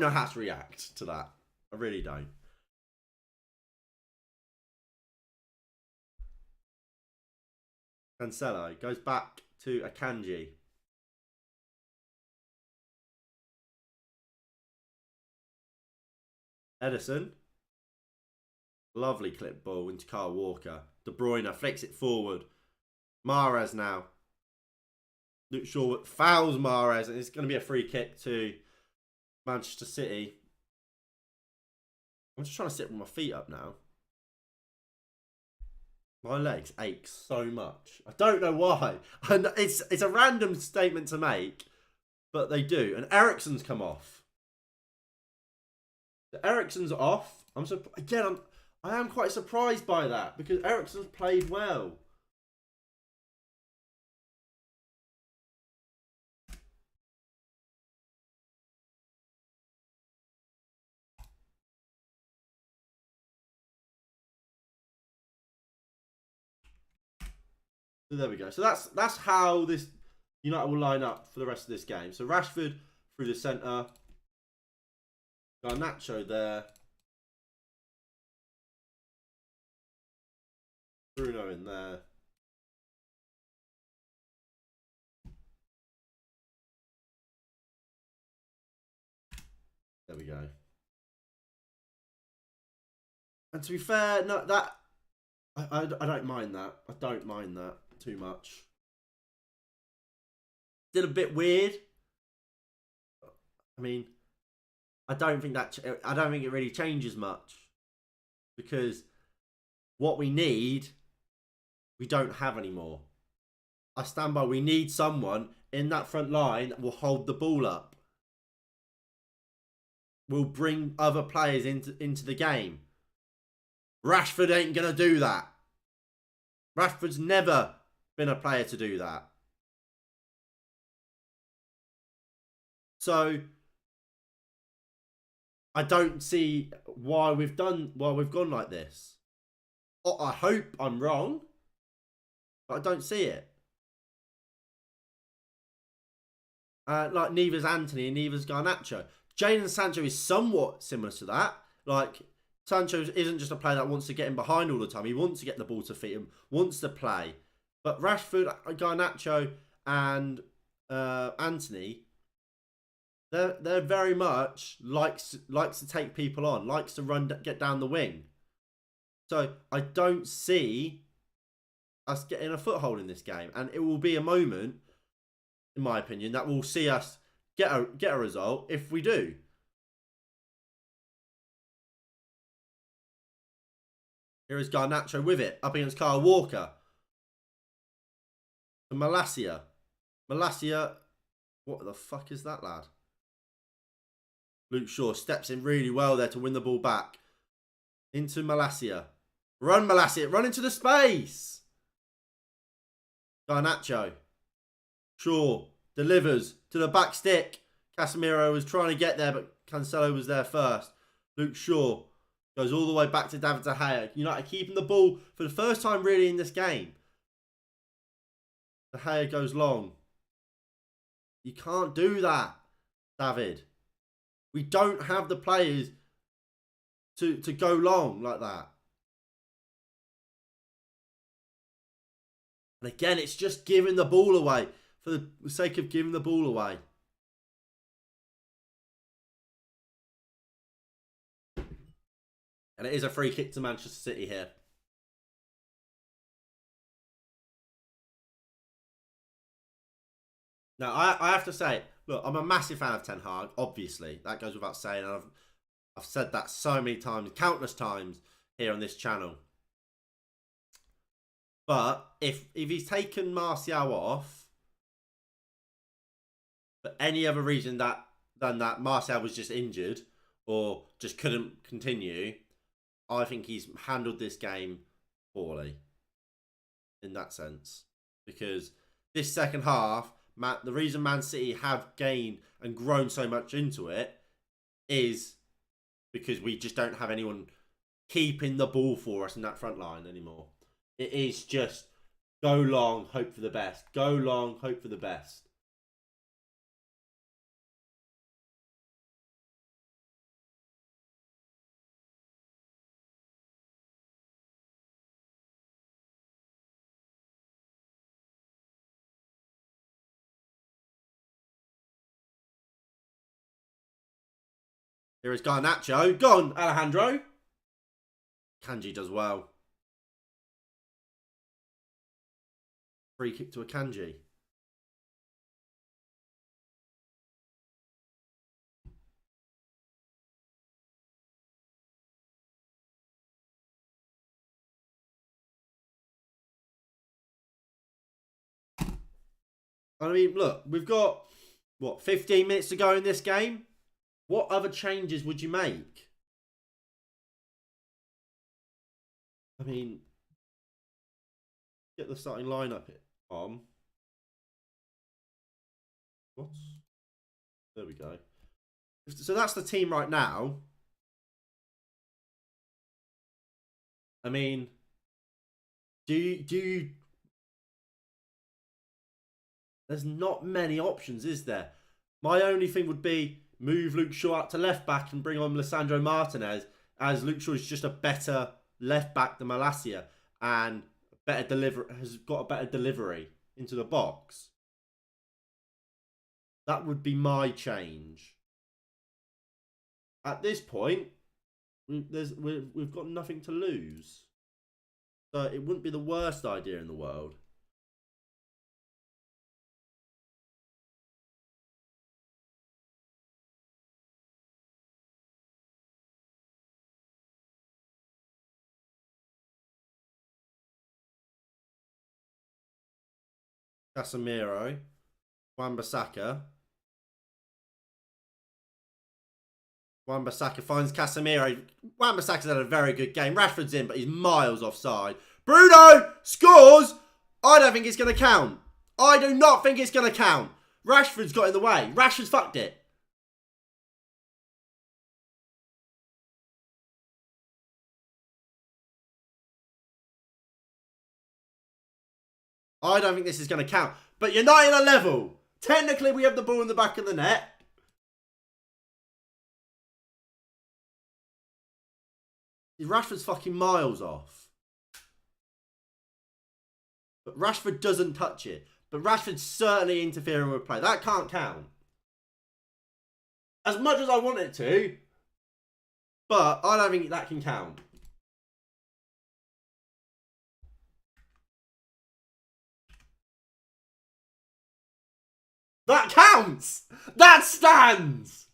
know how to react to that. I really don't. Cancelo goes back to Akanji. Edison. Lovely clip ball into Kyle Walker. De Bruyne flicks it forward. Mahrez now. Luke Shaw fouls Mahrez, and it's going to be a free kick to Manchester City. I'm just trying to sit with my feet up now. My legs ache so much. I don't know why. And it's a random statement to make, but they do. And Eriksen's come off. Eriksen's off. I am quite surprised by that because Eriksen's played well. So there we go. So that's how this United will line up for the rest of this game. So Rashford through the centre. Garnacho there. Bruno in there. There we go. And to be fair, no, that I don't mind that. I don't mind that too much. Still a bit weird. I mean, I don't think it really changes much because what we need, we don't have anymore. I stand by. We need someone in that front line that will hold the ball up. Will bring other players into the game. Rashford ain't gonna do that. Rashford's never been a player to do that. So I don't see why we've gone like this. I hope I'm wrong, but I don't see it. Like neither's Anthony and neither's Garnacho. Jadon Sancho is somewhat similar to that. Like Sancho isn't just a player that wants to get in behind all the time. He wants to get the ball to feet him, wants to play. But Rashford, Garnacho, and Anthony, they're very much likes to take people on, likes to get down the wing. So I don't see us getting a foothold in this game, and it will be a moment, in my opinion, that will see us get a result if we do. Here is Garnacho with it up against Kyle Walker. To Malacia. Malacia, what the fuck is that, lad? Luke Shaw steps in really well there to win the ball back. Into Malacia. Run, Malacia. Run into the space. Garnacho. Shaw delivers to the back stick. Casemiro was trying to get there, but Cancelo was there first. Luke Shaw goes all the way back to David De Gea. United keeping the ball for the first time really in this game. De Gea goes long. You can't do that, David. We don't have the players to go long like that. And again, it's just giving the ball away for the sake of giving the ball away. And it is a free kick to Manchester City here. Now, I have to say, look, I'm a massive fan of Ten Hag, obviously. That goes without saying. I've said that so many times, countless times here on this channel. But if he's taken Martial off for any other reason than that Martial was just injured or just couldn't continue, I think he's handled this game poorly in that sense. Because this second half, the reason Man City have gained and grown so much into it is because we just don't have anyone keeping the ball for us in that front line anymore. It is just go long, hope for the best. Go long, hope for the best. Here is Garnacho. Gone, Alejandro. Kanji does well. Free kick to Akanji. I mean, look, we've got, what, 15 minutes to go in this game? What other changes would you make? I mean, get the starting lineup on. What? There we go. So that's the team right now. I mean, do you... There's not many options, is there? My only thing would be move Luke Shaw out to left back and bring on Lisandro Martinez, as Luke Shaw is just a better left back than Malacia and has got a better delivery into the box. That would be my change. At this point, we've got nothing to lose. So it wouldn't be the worst idea in the world. Casemiro, Wan-Bissaka. Wan-Bissaka finds Casemiro. Wan-Bissaka's had a very good game. Rashford's in, but he's miles offside. Bruno scores! I don't think it's going to count. I do not think it's going to count. Rashford's got in the way. Rashford's fucked it. I don't think this is going to count. But you're not in a level. Technically, we have the ball in the back of the net. Rashford's fucking miles off. But Rashford doesn't touch it. But Rashford's certainly interfering with play. That can't count. As much as I want it to. But I don't think that can count. That counts! That stands!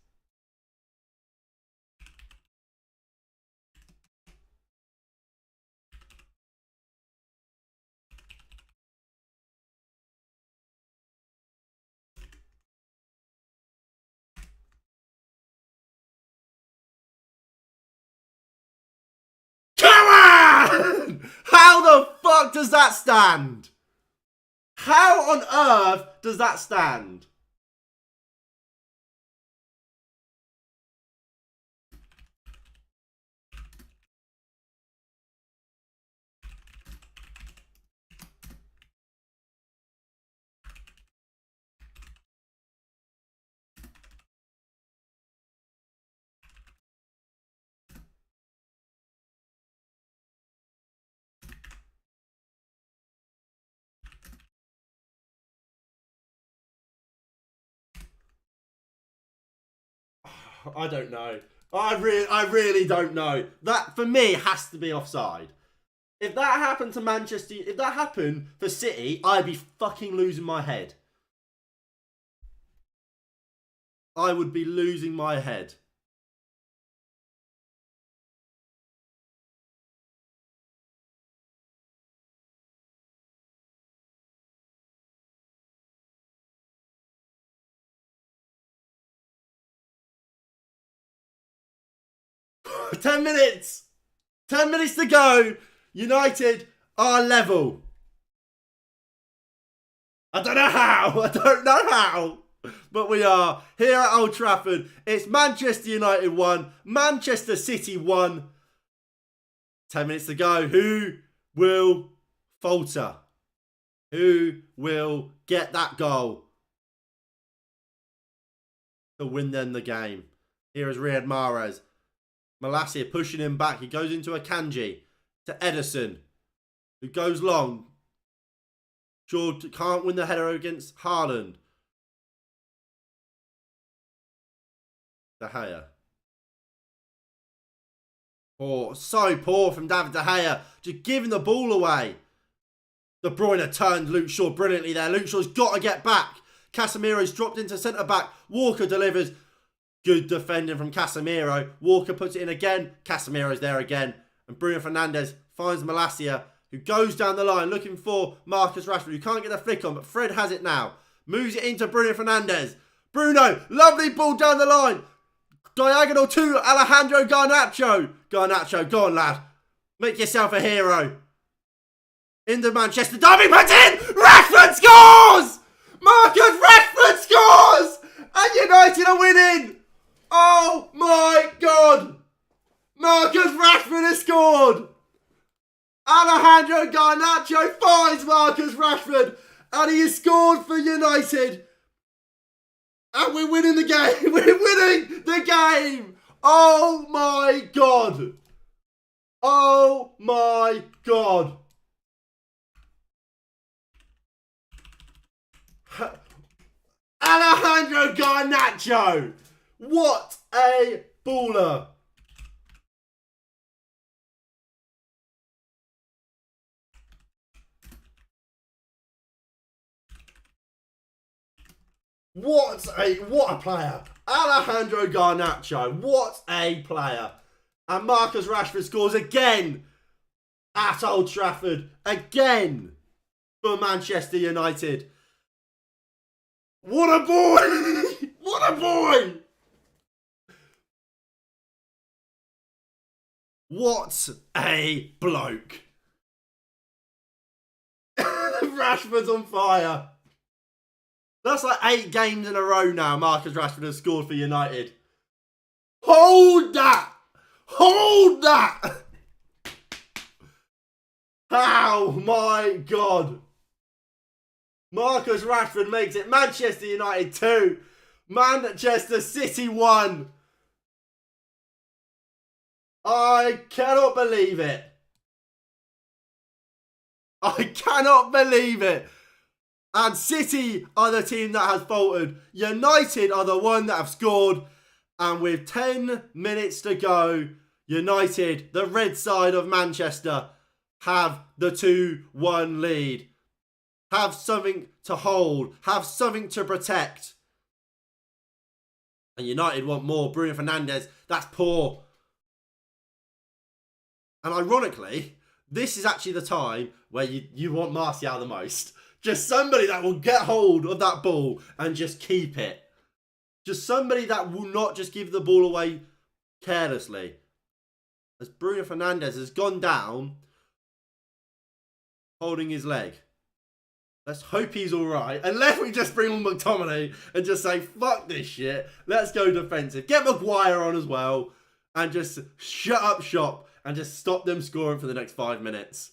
Come on! How the fuck does that stand? How on earth does that stand? I don't know. I really don't know. That, for me, has to be offside. If that happened to Manchester, if that happened for City, I'd be fucking losing my head. I would be losing my head. Ten minutes! 10 minutes to go! United are level. I don't know how. But we are here at Old Trafford. It's Manchester United 1, Manchester City 1. 10 minutes to go. Who will falter? Who will get that goal to win them the game? Here is Riyad Mahrez. Malacia pushing him back. He goes into Akanji to Edison, who goes long. Shaw can't win the header against Haaland. De Gea. Oh, so poor from David De Gea. Just giving the ball away. De Bruyne turned Luke Shaw brilliantly there. Luke Shaw's got to get back. Casemiro's dropped into centre-back. Walker delivers. Good defending from Casemiro. Walker puts it in again. Casemiro's there again. And Bruno Fernandes finds Malacia, who goes down the line looking for Marcus Rashford, who can't get the flick on, but Fred has it now. Moves it into Bruno Fernandes. Bruno, lovely ball down the line. Diagonal to Alejandro Garnacho. Garnacho, go on, lad. Make yourself a hero. Into Manchester derby, puts in! Rashford scores! Marcus Rashford scores! And United are winning! Oh my God! Marcus Rashford has scored! Alejandro Garnacho finds Marcus Rashford and he has scored for United. And we're winning the game. We're winning the game. Oh my God. Oh my God. Alejandro Garnacho. What a baller. What a player. Alejandro Garnacho. What a player. And Marcus Rashford scores again at Old Trafford. Again for Manchester United. What a boy. What a boy. What a bloke. Rashford's on fire. That's like 8 games in a row now Marcus Rashford has scored for United. Hold that! Hold that! Oh my God. Marcus Rashford makes it Manchester United 2. Manchester City 1. I cannot believe it. I cannot believe it. And City are the team that has faltered. United are the one that have scored. And with 10 minutes to go, United, the red side of Manchester, have the 2-1 lead. Have something to hold. Have something to protect. And United want more. Bruno Fernandes, that's poor. And ironically, this is actually the time where you want Martial the most. Just somebody that will get hold of that ball and just keep it. Just somebody that will not just give the ball away carelessly. As Bruno Fernandes has gone down, holding his leg. Let's hope he's alright. Unless we just bring on McTominay and just say, fuck this shit. Let's go defensive. Get Maguire on as well. And just shut up shop. And just stop them scoring for the next 5 minutes.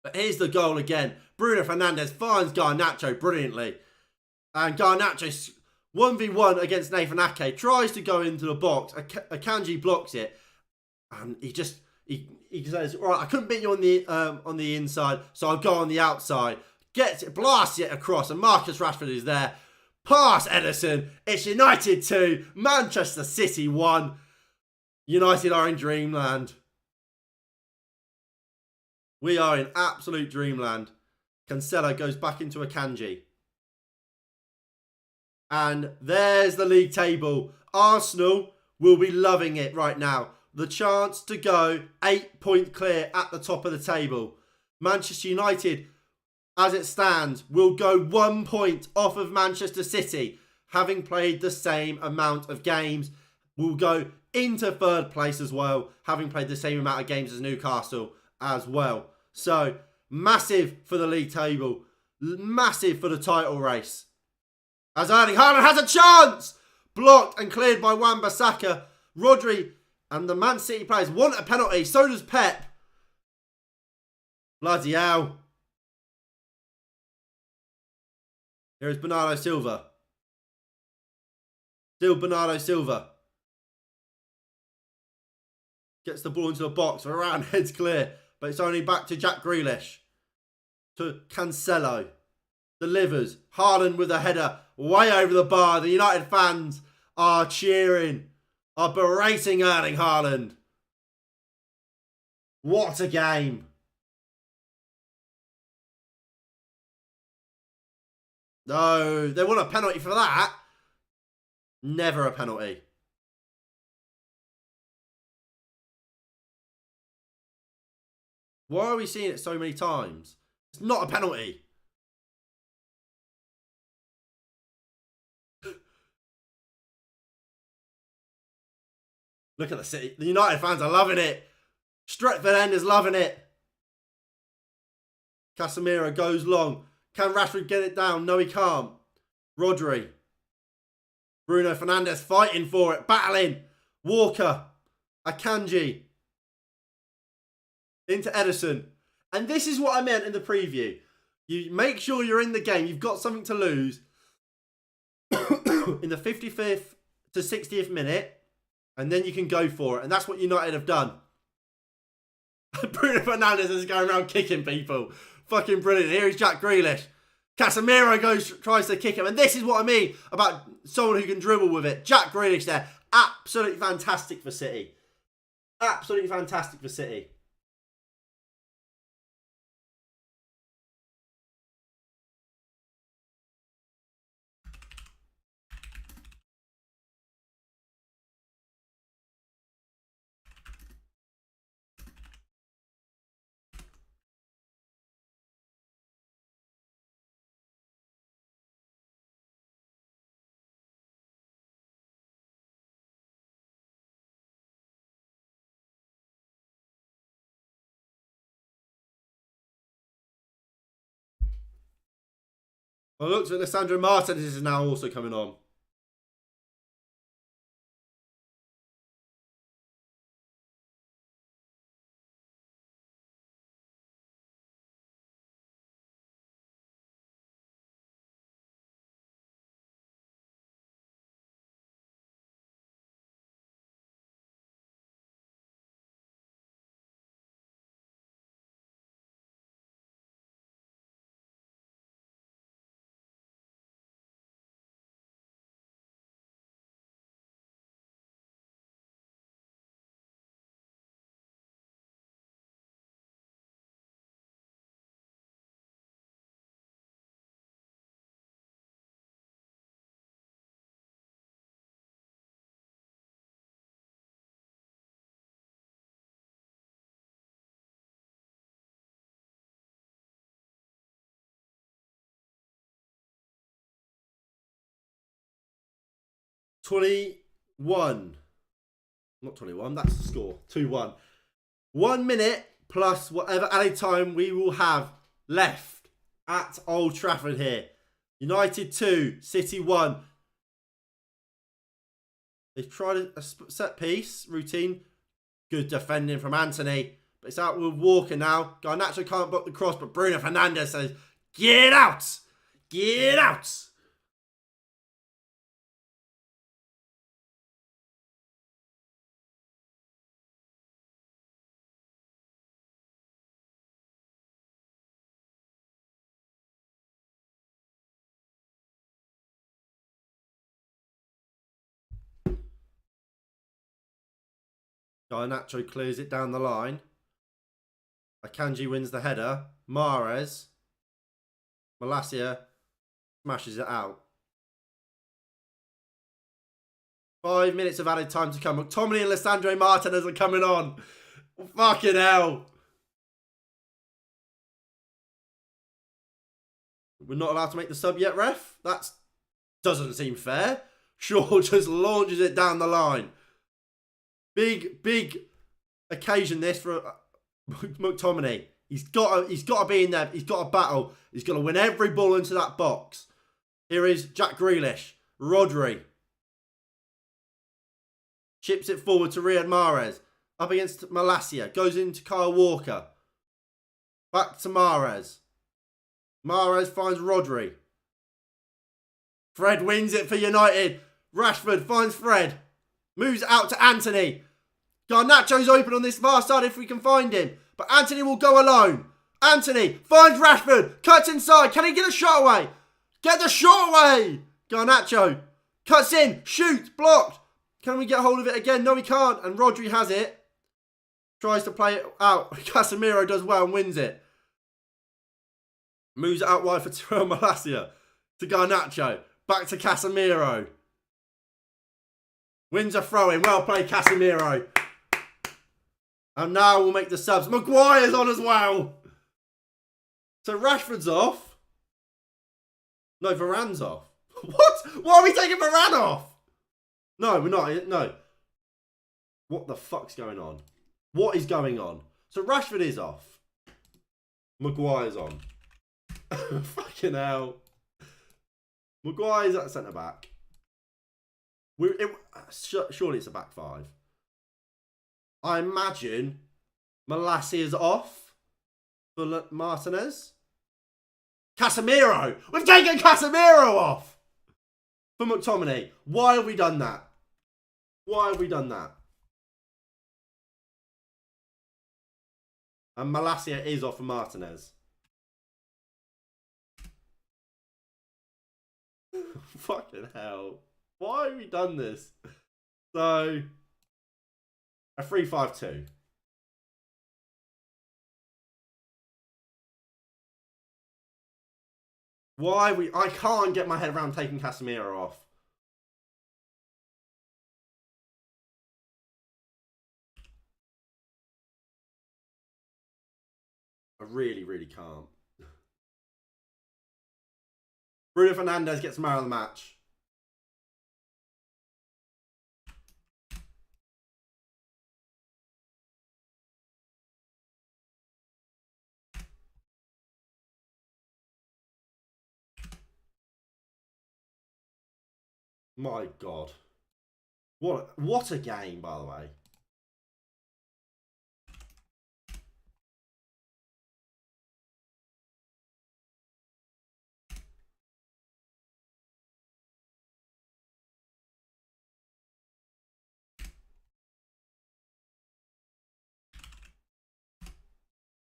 But here's the goal again. Bruno Fernandes finds Garnacho brilliantly. And Garnacho 1v1 against Nathan Ake. Tries to go into the box. Akanji blocks it. And he says, right, I couldn't beat you on the inside, so I'll go on the outside. Gets it, blasts it across, and Marcus Rashford is there. Pass Ederson. It's United 2, Manchester City 1. United are in dreamland. We are in absolute dreamland. Cancelo goes back into Akanji. And there's the league table. Arsenal will be loving it right now. The chance to go 8-point clear at the top of the table. Manchester United, as it stands, will go 1 point off of Manchester City, having played the same amount of games. Will go into 3rd place as well, having played the same amount of games as Newcastle as well. So, massive for the league table. Massive for the title race. As Erling Haaland has a chance! Blocked and cleared by Wan-Bissaka. Rodri and the Man City players want a penalty. So does Pep. Bloody hell. Here is Bernardo Silva. Still Bernardo Silva. Gets the ball into the box. Around heads clear. But it's only back to Jack Grealish. To Cancelo. Delivers. Haaland with a header. Way over the bar. The United fans are cheering. Are berating Erling Haaland. What a game. No, they want a penalty for that. Never a penalty. Why are we seeing it so many times? It's not a penalty. Look at the City. The United fans are loving it. Stretford End is loving it. Casemiro goes long. Can Rashford get it down? No, he can't. Rodri. Bruno Fernandes fighting for it. Battling. Walker. Akanji. Into Edison. And this is what I meant in the preview. You make sure you're in the game. You've got something to lose. In the 55th to 60th minute. And then you can go for it. And that's what United have done. Bruno Fernandes is going around kicking people. Fucking brilliant. Here is Jack Grealish. Casemiro tries to kick him. And this is what I mean about someone who can dribble with it. Jack Grealish there. Absolutely fantastic for City. Absolutely fantastic for City. Well, looks like Lisandro Martinez is now also coming on. Not 21, that's the score. 2-1. 1 minute plus whatever added time we will have left at Old Trafford here. United 2, City 1. They've tried a set piece routine. Good defending from Anthony. But it's out with Walker now. Garnacho can't block the cross, but Bruno Fernandes says, "Get out! Get out!" Garnacho clears it down the line. Akanji wins the header. Mahrez. Malacia smashes it out. 5 minutes of added time to come. McTominay and Lisandro Martinez are coming on. Fucking hell. We're not allowed to make the sub yet, ref? That doesn't seem fair. Shaw just launches it down the line. Big occasion this for McTominay. He's got to be in there. He's got to battle. He's got to win every ball into that box. Here is Jack Grealish. Rodri. Chips it forward to Riyad Mahrez. Up against Malacia. Goes into Kyle Walker. Back to Mahrez. Mahrez finds Rodri. Fred wins it for United. Rashford finds Fred. Moves out to Anthony. Garnacho's open on this far side if we can find him. But Anthony will go alone. Anthony finds Rashford. Cuts inside. Can he get a shot away? Get the shot away. Garnacho cuts in. Shoots. Blocked. Can we get hold of it again? No, we can't. And Rodri has it. Tries to play it out. Casemiro does well and wins it. Moves it out wide for Terrell Malacia. To Garnacho. Back to Casemiro. Wins a throw-in. Well played, Casemiro. And now we'll make the subs. Maguire's on as well. So Rashford's off. No, Varane's off. What? Why are we taking Varane off? No, we're not. No. What the fuck's going on? What is going on? So Rashford is off. Maguire's on. Fucking hell. Maguire's at centre back. Surely it's a back five. I imagine Malassia's off for Martinez. Casemiro! We've taken Casemiro off for McTominay. Why have we done that? Why have we done that? And Malassia is off for Martinez. Fucking hell. Why have we done this? So, a 3-5-2. I can't get my head around taking Casemiro off. I really, really can't. Bruno Fernandes gets man of the match. My God. What a game, by the way.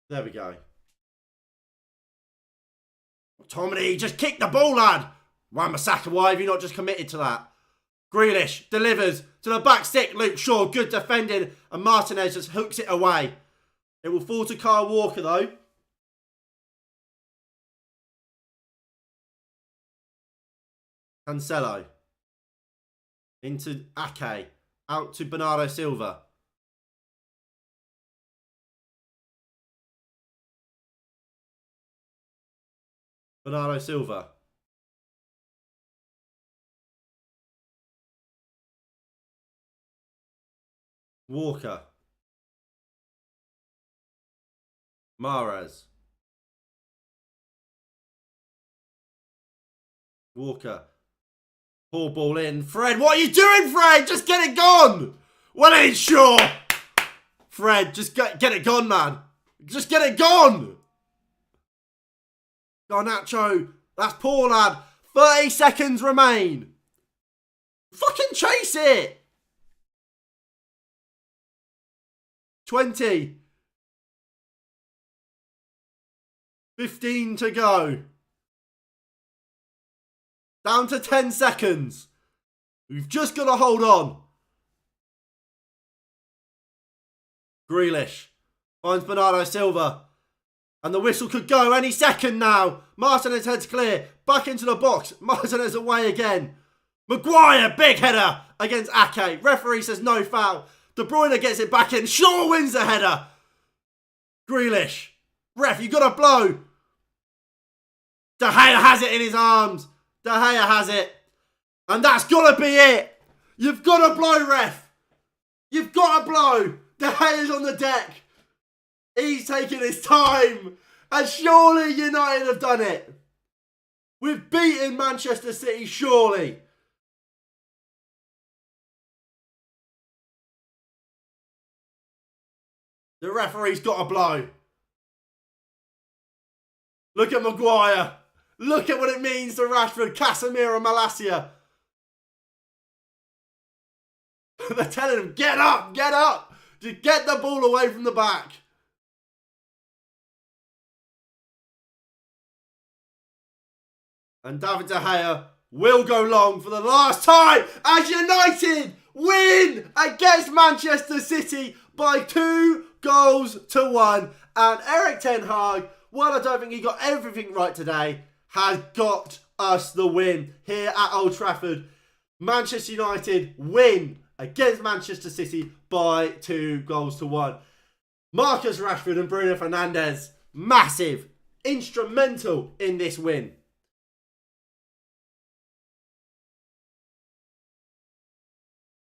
There we go. Tommy, just kick the ball, lad. Wan-Bissaka, why have you not just committed to that? Grealish delivers to the back stick. Luke Shaw, good defending. And Martinez just hooks it away. It will fall to Kyle Walker, though. Cancelo. Into Ake. Out to Bernardo Silva. Bernardo Silva. Walker. Mahrez. Walker. Poor ball in. Fred, what are you doing, Fred? Just get it gone. Well, ain't sure. Fred, just get it gone, man. Just get it gone. Garnacho. That's poor, lad. 30 seconds remain. Fucking chase it. 20. 15 to go. Down to 10 seconds. We've just got to hold on. Grealish finds Bernardo Silva. And the whistle could go any second now. Martinez heads clear. Back into the box. Martinez away again. Maguire, big header against Ake. Referee says no foul. De Bruyne gets it back in. Shaw wins the header. Grealish. Ref, you got to blow. De Gea has it in his arms. De Gea has it. And that's got to be it. You've got to blow, ref. You've got to blow. De Gea's on the deck. He's taking his time. And surely United have done it. We've beaten Manchester City, surely. The referee's got to blow. Look at Maguire. Look at what it means to Rashford, Casemiro, Malassia. They're telling him, get up, get up. Just get the ball away from the back. And David De Gea will go long for the last time as United win against Manchester City by 2-1. And Erik ten Hag, while I don't think he got everything right today, has got us the win here at Old Trafford. Manchester United win against Manchester City by 2-1. Marcus Rashford and Bruno Fernandes, massive, instrumental in this win.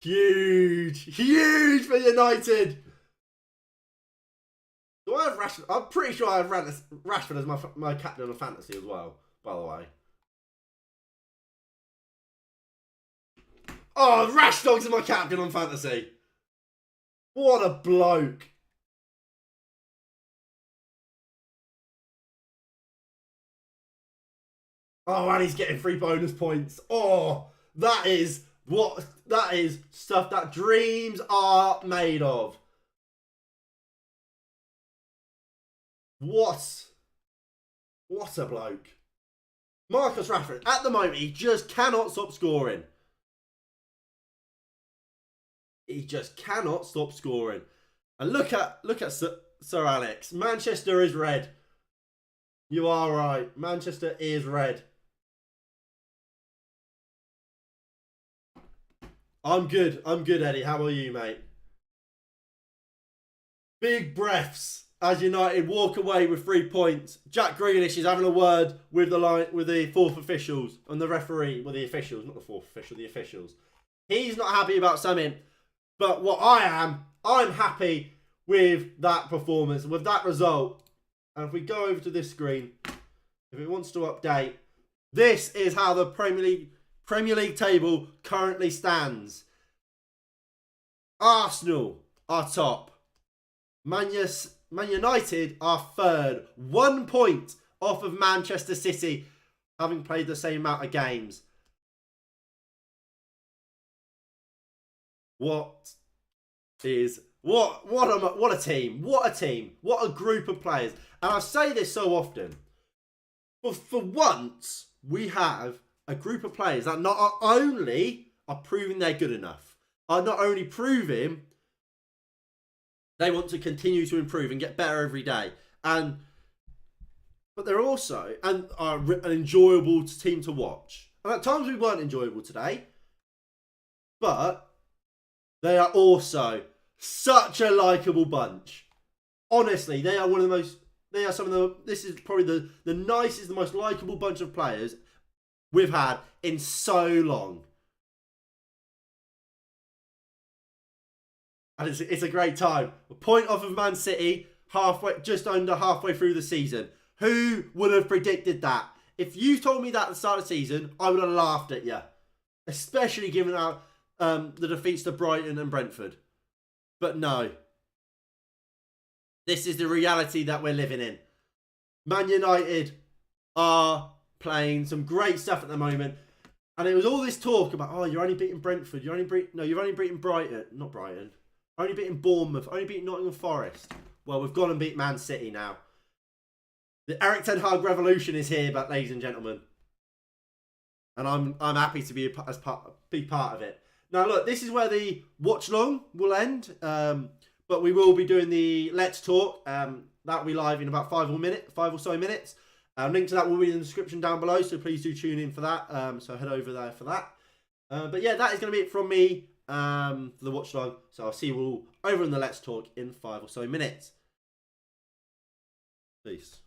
Huge. Huge for United. Do I have Rashford? I'm pretty sure I have Rashford as my captain of fantasy as well, by the way. Oh, Rash Dog's is my captain on fantasy. What a bloke. Oh, and he's getting 3 bonus points. Oh, that is stuff that dreams are made of. What a bloke. Marcus Rashford, at the moment, he just cannot stop scoring. He just cannot stop scoring. And look at Sir Alex. Manchester is red. You are right. Manchester is red. I'm good, Eddie. How are you, mate? Big breaths as United walk away with 3 points. Jack Grealish is having a word with the fourth officials and the referee. Well, the officials, not the fourth official, the officials. He's not happy about something, but what I'm happy with that performance, with that result. And if we go over to this screen, if it wants to update, this is how the Premier League table currently stands. Arsenal are top. Man United are third. 1 point off of Manchester City, having played the same amount of games. What a team. What a team. What a group of players. And I say this so often. But for once, we have a group of players that not only are proving they're good enough, are not only proving they want to continue to improve and get better every day, but they're also are an enjoyable team to watch. And at times we weren't enjoyable today, but they are also such a likeable bunch. Honestly, they are one of the most. They are some of the. This is probably the nicest, the most likeable bunch of players we've had in so long. And it's a great time. A point off of Man City, just under halfway through the season. Who would have predicted that? If you told me that at the start of the season, I would have laughed at you. Especially given out the defeats to Brighton and Brentford. But no. This is the reality that we're living in. Man United are playing some great stuff at the moment. And it was all this talk about, oh, you're only beating Brentford. You've only beaten Brighton. Not Brighton. Only beating Bournemouth. Only beating Nottingham Forest. Well, we've gone and beat Man City now. The Eric Ten Hag revolution is here, but ladies and gentlemen. And I'm happy to be part of it. Now, look, this is where the watch long will end. But we will be doing the Let's Talk. That will be live in about 5 or so minutes. Link to that will be in the description down below, so please do tune in for that. So head over there for that. But yeah, that is going to be it from me for the watch long. So I'll see you all over in the Let's Talk in 5 or so minutes. Peace.